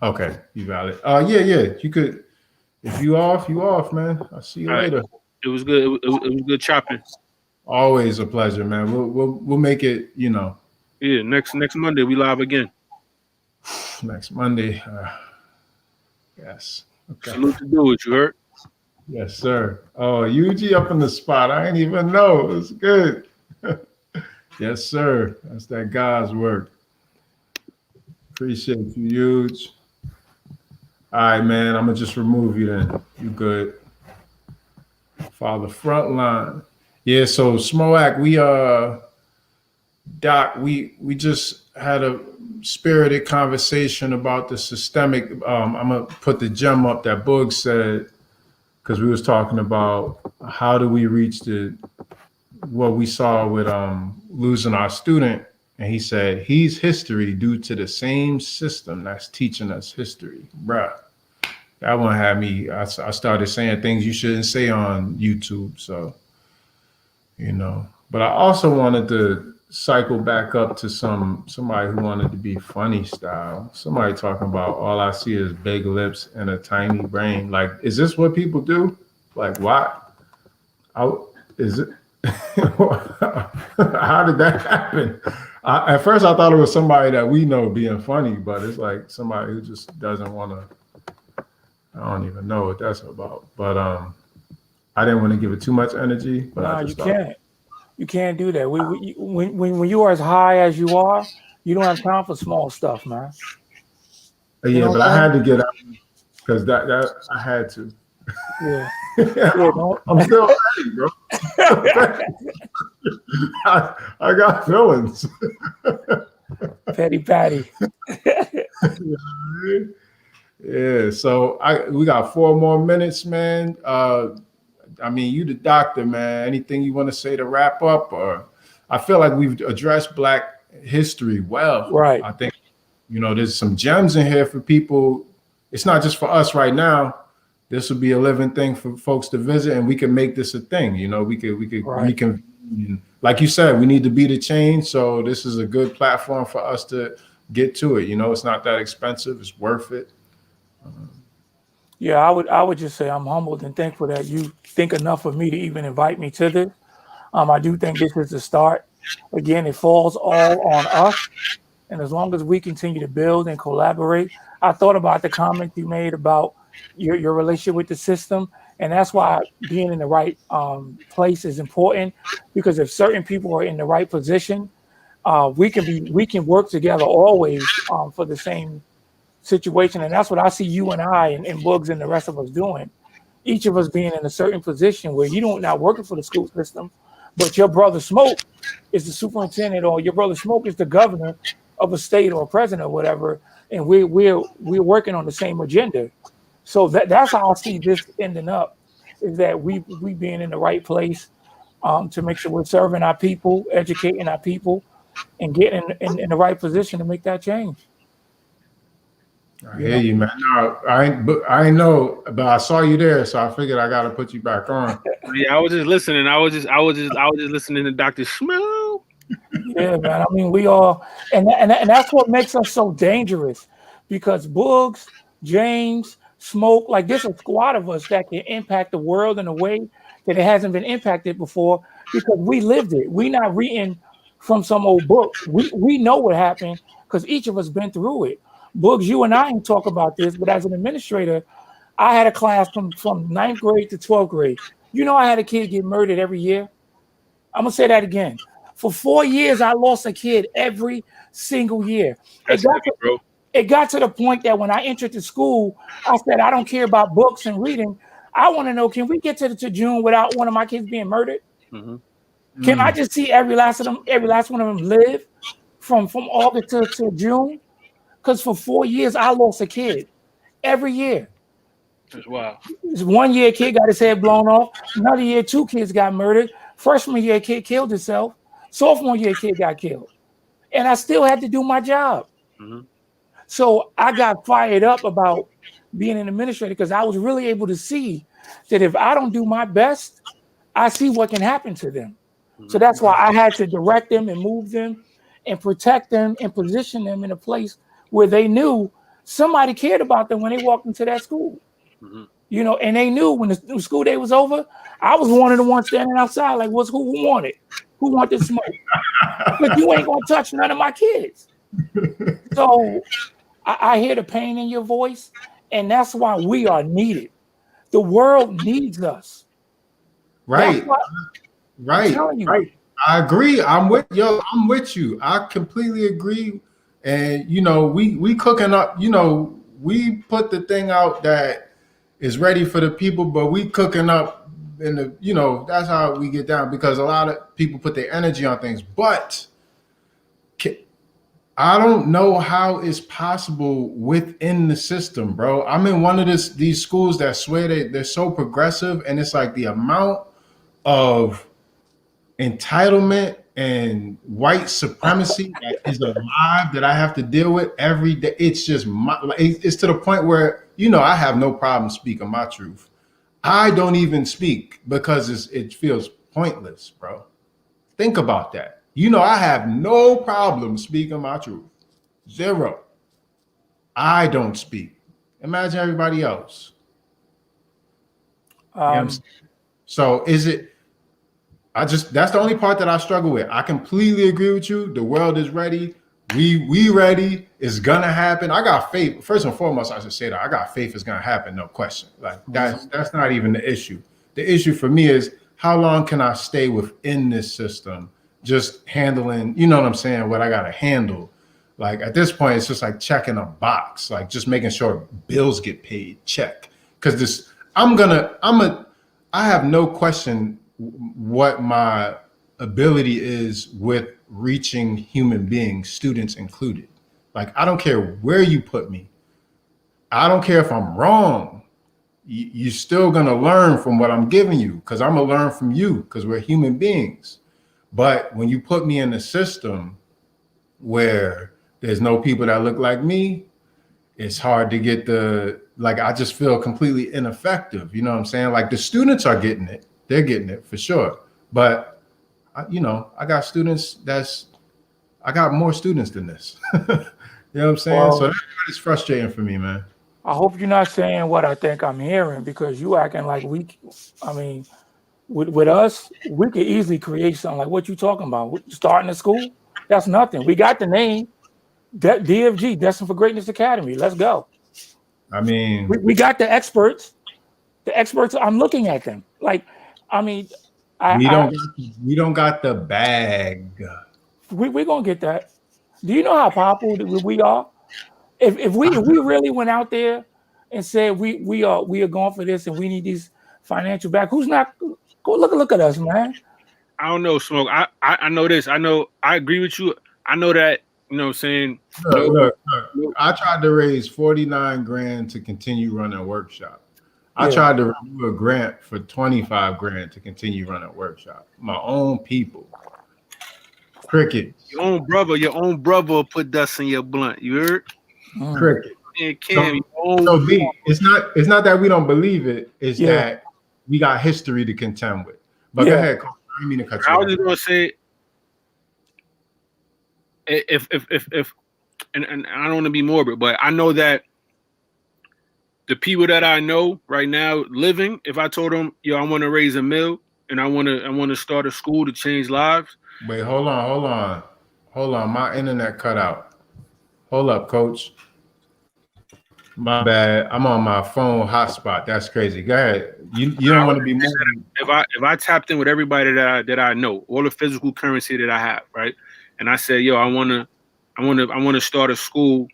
Okay, you valid. Yeah. You could. If you off, man. I'll see you later. It was good. It was good chopping. Always a pleasure, man. We'll make it. Yeah. Next Monday we live again. Next Monday. Yes. Okay. Salute to do it. You heard? Yes, sir. Oh, UG up in the spot. I ain't even know. It's good. Yes, sir. That's that God's work. Appreciate you, huge. All right, man. I'm gonna just remove you then. You good? Father Frontline. Yeah. So Smoak, Doc, we just had a spirited conversation about the systemic. I'm gonna put the gem up that Boog said because we was talking about how do we reach what we saw with losing our student, and he said he's history due to the same system that's teaching us history, bruh. That one had me. I started saying things you shouldn't say on YouTube. So, but I also wanted to cycle back up to somebody who wanted to be funny style. Somebody talking about all I see is big lips and a tiny brain. Like, is this what people do? Like, why? Is it? How did that happen? At first, I thought it was somebody that we know being funny, but it's like somebody who just doesn't want to. I don't even know what that's about. But I didn't want to give it too much energy. But no, you can't. You can't do that. When you are as high as you are, you don't have time for small stuff, man. Yeah, but I had to get out because that I had to. Yeah. I'm still ready, bro. I got feelings. Petty Patty. Yeah, so we got 4 more minutes, man. I mean, you the doctor, man. Anything you want to say to wrap up? Or I feel like we've addressed Black history well. Right. I think, there's some gems in here for people. It's not just for us right now. This will be a living thing for folks to visit, and we can make this a thing. We could like you said, we need to be the change. So this is a good platform for us to get to it. It's not that expensive. It's worth it. Yeah, I would just say I'm humbled and thankful that you think enough of me to even invite me to this. I do think this is the start. Again, it falls all on us. And as long as we continue to build and collaborate, I thought about the comment you made about your relationship with the system. And that's why being in the right place is important, because if certain people are in the right position, we can work together always for the same situation. And that's what I see you and I and Bugs and the rest of us doing. Each of us being in a certain position where you don't not working for the school system, but your brother Smoke is the superintendent, or your brother Smoke is the governor of a state or a president or whatever, and we're working on the same agenda. So that's how I see this ending up, is that we being in the right place to make sure we're serving our people, educating our people, and getting in the right position to make that change. I hear you, man. No, I know, but I saw you there, so I figured I got to put you back on. Yeah, I was just listening. I was just listening to Dr. Schmoo. Yeah, man. I mean, we all, and that's what makes us so dangerous, because Bugs, James, Smoke, like there's a squad of us that can impact the world in a way that it hasn't been impacted before, because we lived it. We not reading from some old book. We know what happened because each of us been through it. Bugs, you and I ain't talk about this, but as an administrator, I had a class from 9th grade to 12th grade. I had a kid get murdered every year. I'm gonna say that again. For 4 years, I lost a kid every single year. It got to the point that when I entered the school, I said, I don't care about books and reading. I want to know, can we get to June without one of my kids being murdered? Mm-hmm. Can I just see every last one of them live from August to June? Because for 4 years, I lost a kid every year. That's wild. 1 year, a kid got his head blown off. Another year, 2 kids got murdered. Freshman year, a kid killed himself. Sophomore year, a kid got killed. And I still had to do my job. Mm-hmm. So I got fired up about being an administrator, because I was really able to see that if I don't do my best, I see what can happen to them. Mm-hmm. So that's why I had to direct them and move them and protect them and position them in a place where they knew somebody cared about them when they walked into that school. Mm-hmm. And they knew when the school day was over, I was one of the ones standing outside like, who wanted? Who wanted smoke? But you ain't gonna touch none of my kids. So I hear the pain in your voice, and that's why we are needed. The world needs us. Right. Right. I agree. I'm with you. I completely agree. And we cooking up, we put the thing out that is ready for the people, but we cooking up in the, that's how we get down, because a lot of people put their energy on things. But I don't know how it's possible within the system, bro. I'm in one of these schools that swear they're so progressive, and it's like the amount of entitlement and white supremacy that is alive that I have to deal with every day. It's just it's to the point where, I have no problem speaking my truth. I don't even speak because it feels pointless, bro. Think about that. I have no problem speaking my truth. Zero. I don't speak. Imagine everybody else. So is it? That's the only part that I struggle with. I completely agree with you. The world is ready. We ready. It's gonna happen. I got faith. First and foremost, I should say that I got faith it's gonna happen, no question. Like that's not even the issue. The issue for me is how long can I stay within this system, just handling, you know what I'm saying, what I gotta handle. Like at this point, it's just like checking a box, like just making sure bills get paid, check. Because I have no question what my ability is with reaching human beings, students included. Like, I don't care where you put me. I don't care if I'm wrong. You're still going to learn from what I'm giving you, because I'm going to learn from you, because we're human beings. But when you put me in a system where there's no people that look like me, it's hard to get I just feel completely ineffective. You know what I'm saying? Like, the students are getting it. They're getting it for sure. But, I got students I got more students than this. You know what I'm saying? Well, so that's frustrating for me, man. I hope you're not saying what I think I'm hearing, because you acting like with us, we could easily create something like what you talking about. Starting a school, that's nothing. We got the name, DFG, Destined for Greatness Academy. Let's go. I mean, we got the experts. The experts, I'm looking at them. Like, we don't got the bag. We're gonna get that. Do you know how powerful we are? If we really went out there and said we are going for this and we need these financial back, who's not? Go look at us, man. I don't know, Smoke. I know this. I agree with you. I know that. You know what I'm saying? Look. I tried to raise 49 grand to continue running a workshop. I tried to do a grant for 25 grand to continue running a workshop. My own people. Cricket. Your own brother will put dust in your blunt. You heard? Cricket. And Cam, it's not that we don't believe it. It's that we got history to contend with. But go ahead, Coach. I didn't mean to cut you off. I was just gonna say, if and I don't want to be morbid, but I know that the people that I know right now living, if I told them, I want to raise a mill and I want to start a school to change lives. Wait, hold on. My internet cut out. Hold up, Coach. My bad. I'm on my phone hotspot. That's crazy. Go ahead. You don't want to be more. If I tapped in with everybody that I know, all the physical currency that I have, right? And I said, I want to start a school.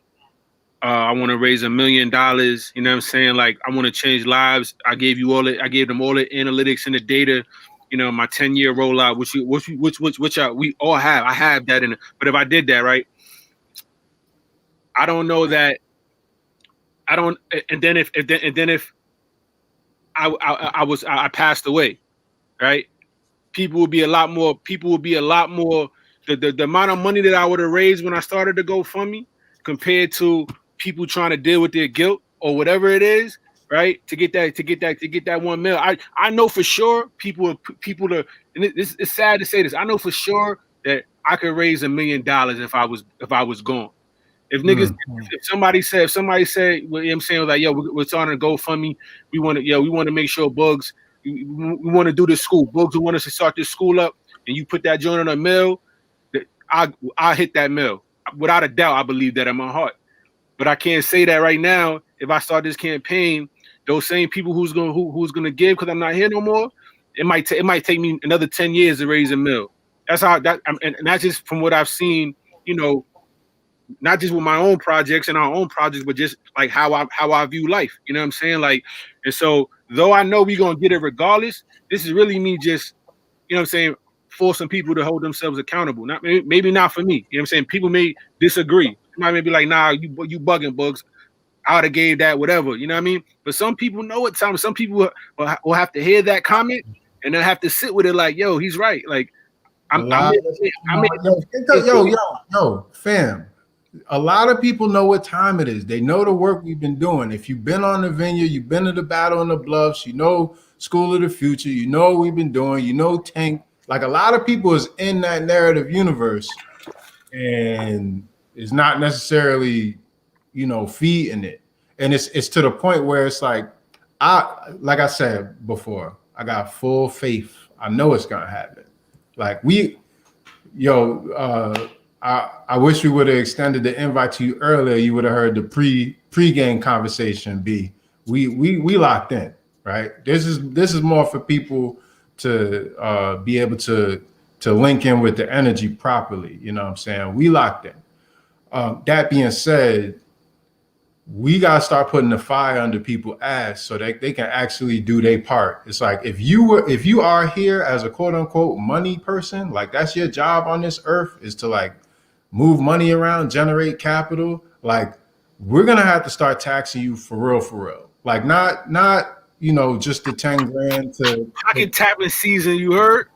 I want to raise $1 million. You know what I'm saying? Like, I want to change lives. I gave them all the analytics and the data. My 10-year rollout, which we all have. I have that in it. But if I did that, right, I don't know that. I don't. And then if I passed away, right, people would be a lot more. The amount of money that I would have raised when I started to GoFundMe compared to people trying to deal with their guilt or whatever it is, right? To get that $1 million. I know for sure people are, and it's sad to say this. I know for sure that I could raise $1 million if I was gone. If niggas, if somebody said, well, you know what I'm saying, like, we're starting to GoFundMe. We want to make sure Bugs, we want to do this school. Bugs, we want us to start this school up, and you put that joint on a mill, I hit that mill. Without a doubt, I believe that in my heart. But I can't say that right now. If I start this campaign, those same people who's gonna give because I'm not here no more, it might take me another 10 years to raise a mill. That's how and that's just from what I've seen. Not just with my own projects and our own projects, but just like how I view life. You know what I'm saying? Like, and so though I know we're gonna get it regardless, this is really me just, you know what I'm saying, force some people to hold themselves accountable. Not maybe not for me. You know what I'm saying? People may disagree. Somebody may be like, nah, you bugging, Bugs. I would have gave that whatever. You know what I mean? But some people know it. Some people will have to hear that comment and then have to sit with it like, yo, he's right. Like yo, fam. A lot of people know what time it is. They know the work we've been doing. If you've been on the vineyard, you've been to the Battle in the Bluffs, you know School of the Future, you know what we've been doing, you know Tank. Like a lot of people is in that narrative universe and is not necessarily, you know, feeding it. And it's to the point where it's like I said before, I got full faith. I know it's gonna happen. Like I wish we would have extended the invite to you earlier. You would have heard the pre-game conversation. We locked in, right? This is more for people to be able to link in with the energy properly. You know what I'm saying? We locked in. That being said, we gotta start putting the fire under people's ass so that they can actually do their part. It's like if you are here as a quote unquote money person, like that's your job on this earth is to like move money around, generate capital. Like we're gonna have to start taxing you for real. Like not you know just the 10 grand to I can tap in season. You heard?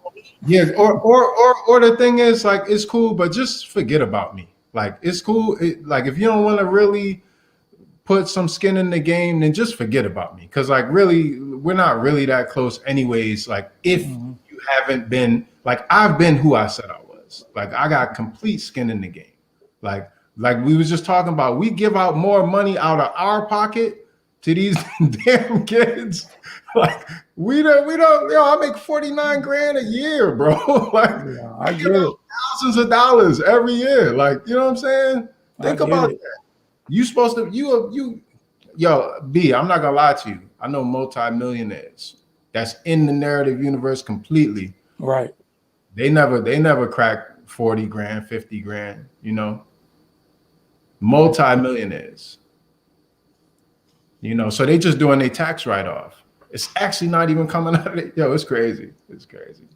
Yeah, or the thing is like it's cool, but just forget about me. Like it's cool. Like if you don't want to really put some skin in the game, then just forget about me. Cause like really, we're not really that close anyways. Like if you haven't been, like I've been who I said I was. Like I got complete skin in the game. Like we was just talking about, we give out more money out of our pocket to these damn kids. Like we don't, I make 49 grand a year, bro. Like yeah, I get it. Thousands of dollars every year. Like, you know what I'm saying? Think about that. You supposed to yo, B, I'm not gonna lie to you. I know multi-millionaires that's in the narrative universe completely. Right. They never crack 40 grand, 50 grand, you know. Multi-millionaires. You know, so they just doing their tax write-off. It's actually not even coming out of it. Yo, it's crazy. It's crazy.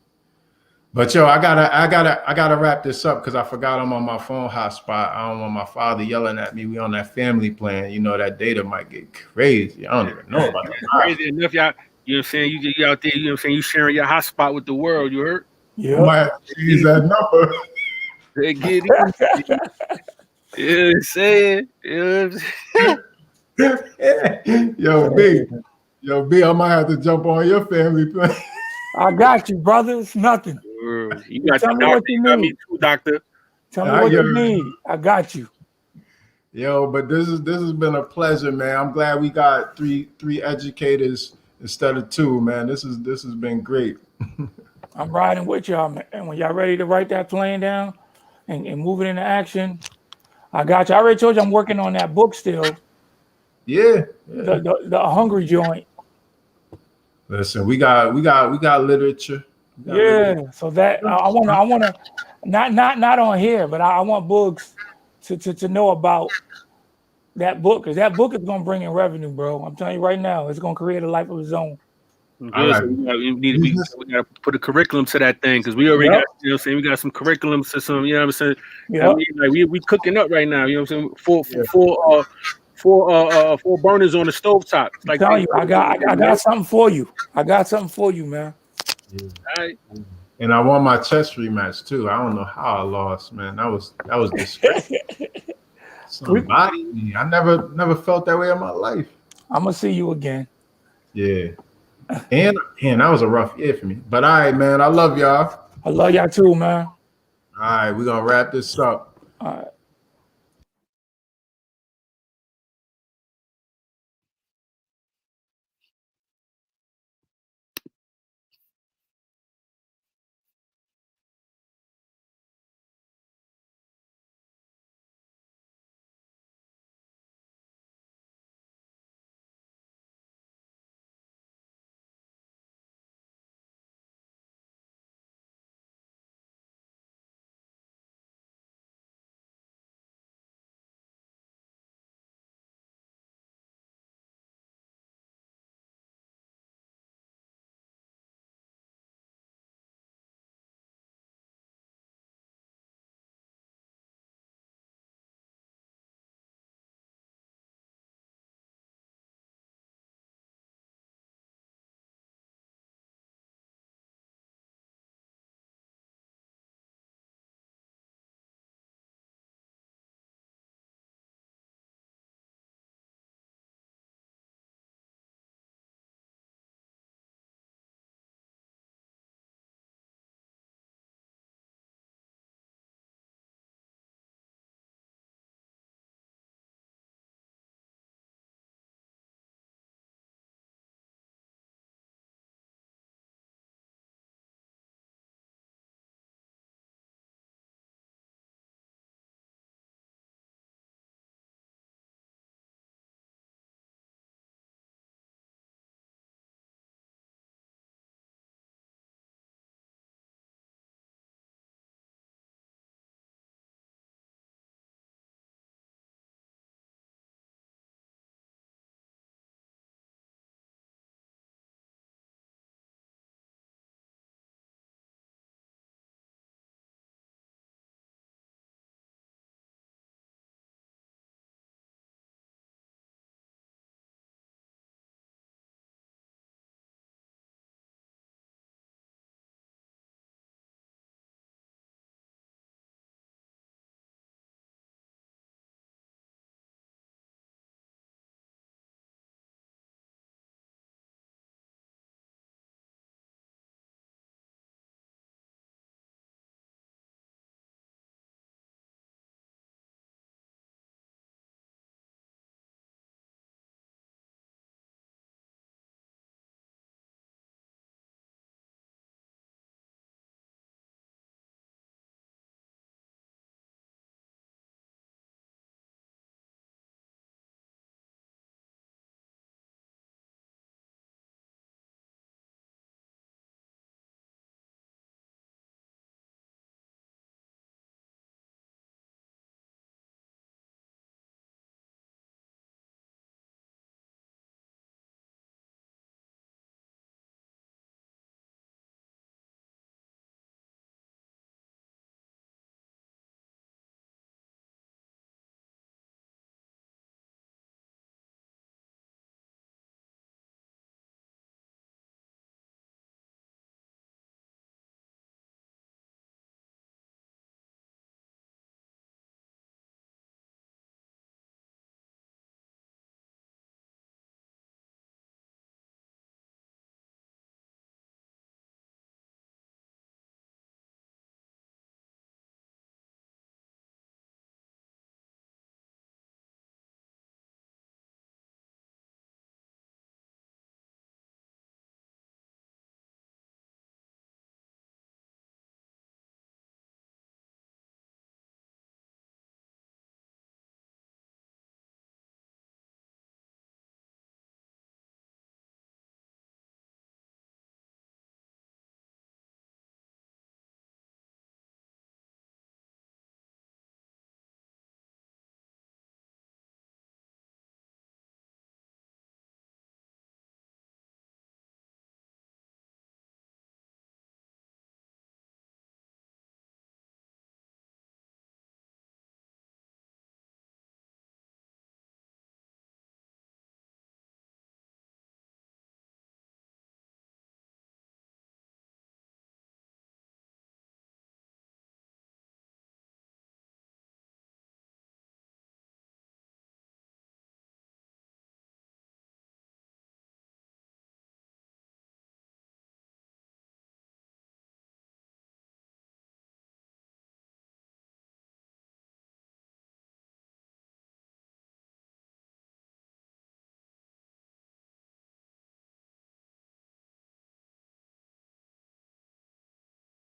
But yo, I gotta wrap this up because I forgot I'm on my phone hotspot. I don't want my father yelling at me. We on that family plan. You know that data might get crazy. I don't even know about that. Crazy enough, y'all. You know what I'm saying? You out there. You know what I'm saying? You sharing your hotspot with the world. You heard? Yeah. I might have to use that number. They get it. You know what I'm saying? Yo, B, I might have to jump on your family plan. I got you, brother. It's nothing. You got Tell me what you need. Me too, doctor. Tell me what you need. I got you. Yo, but this has been a pleasure, man. I'm glad we got three educators instead of two, man. This has been great. I'm riding with y'all, man. And when y'all ready to write that plan down and move it into action, I got you. I already told you I'm working on that book still. Yeah. The hungry joint. Listen, we got literature. Literature. So that I wanna not on here, but I want books to know about that book, because that book is gonna bring in revenue, bro. I'm telling you right now, it's gonna create a life of its own. Good. So we gotta put a curriculum to that thing, because we already got, you know what I'm saying, we got some curriculums to some, you know what I'm saying? Yep. I mean, like we cooking up right now, you know what I'm saying? Four burners on the stovetop. Like, I'm telling you, I got something for you. I got something for you, man. Yeah. All right. And I won my chess rematch too. I don't know how I lost, man. That was disgraceful. Somebody, I never felt that way in my life. I'm gonna see you again. Yeah. And that was a rough year for me. But all right, man. I love y'all. I love y'all too, man. All right, we're gonna wrap this up. All right.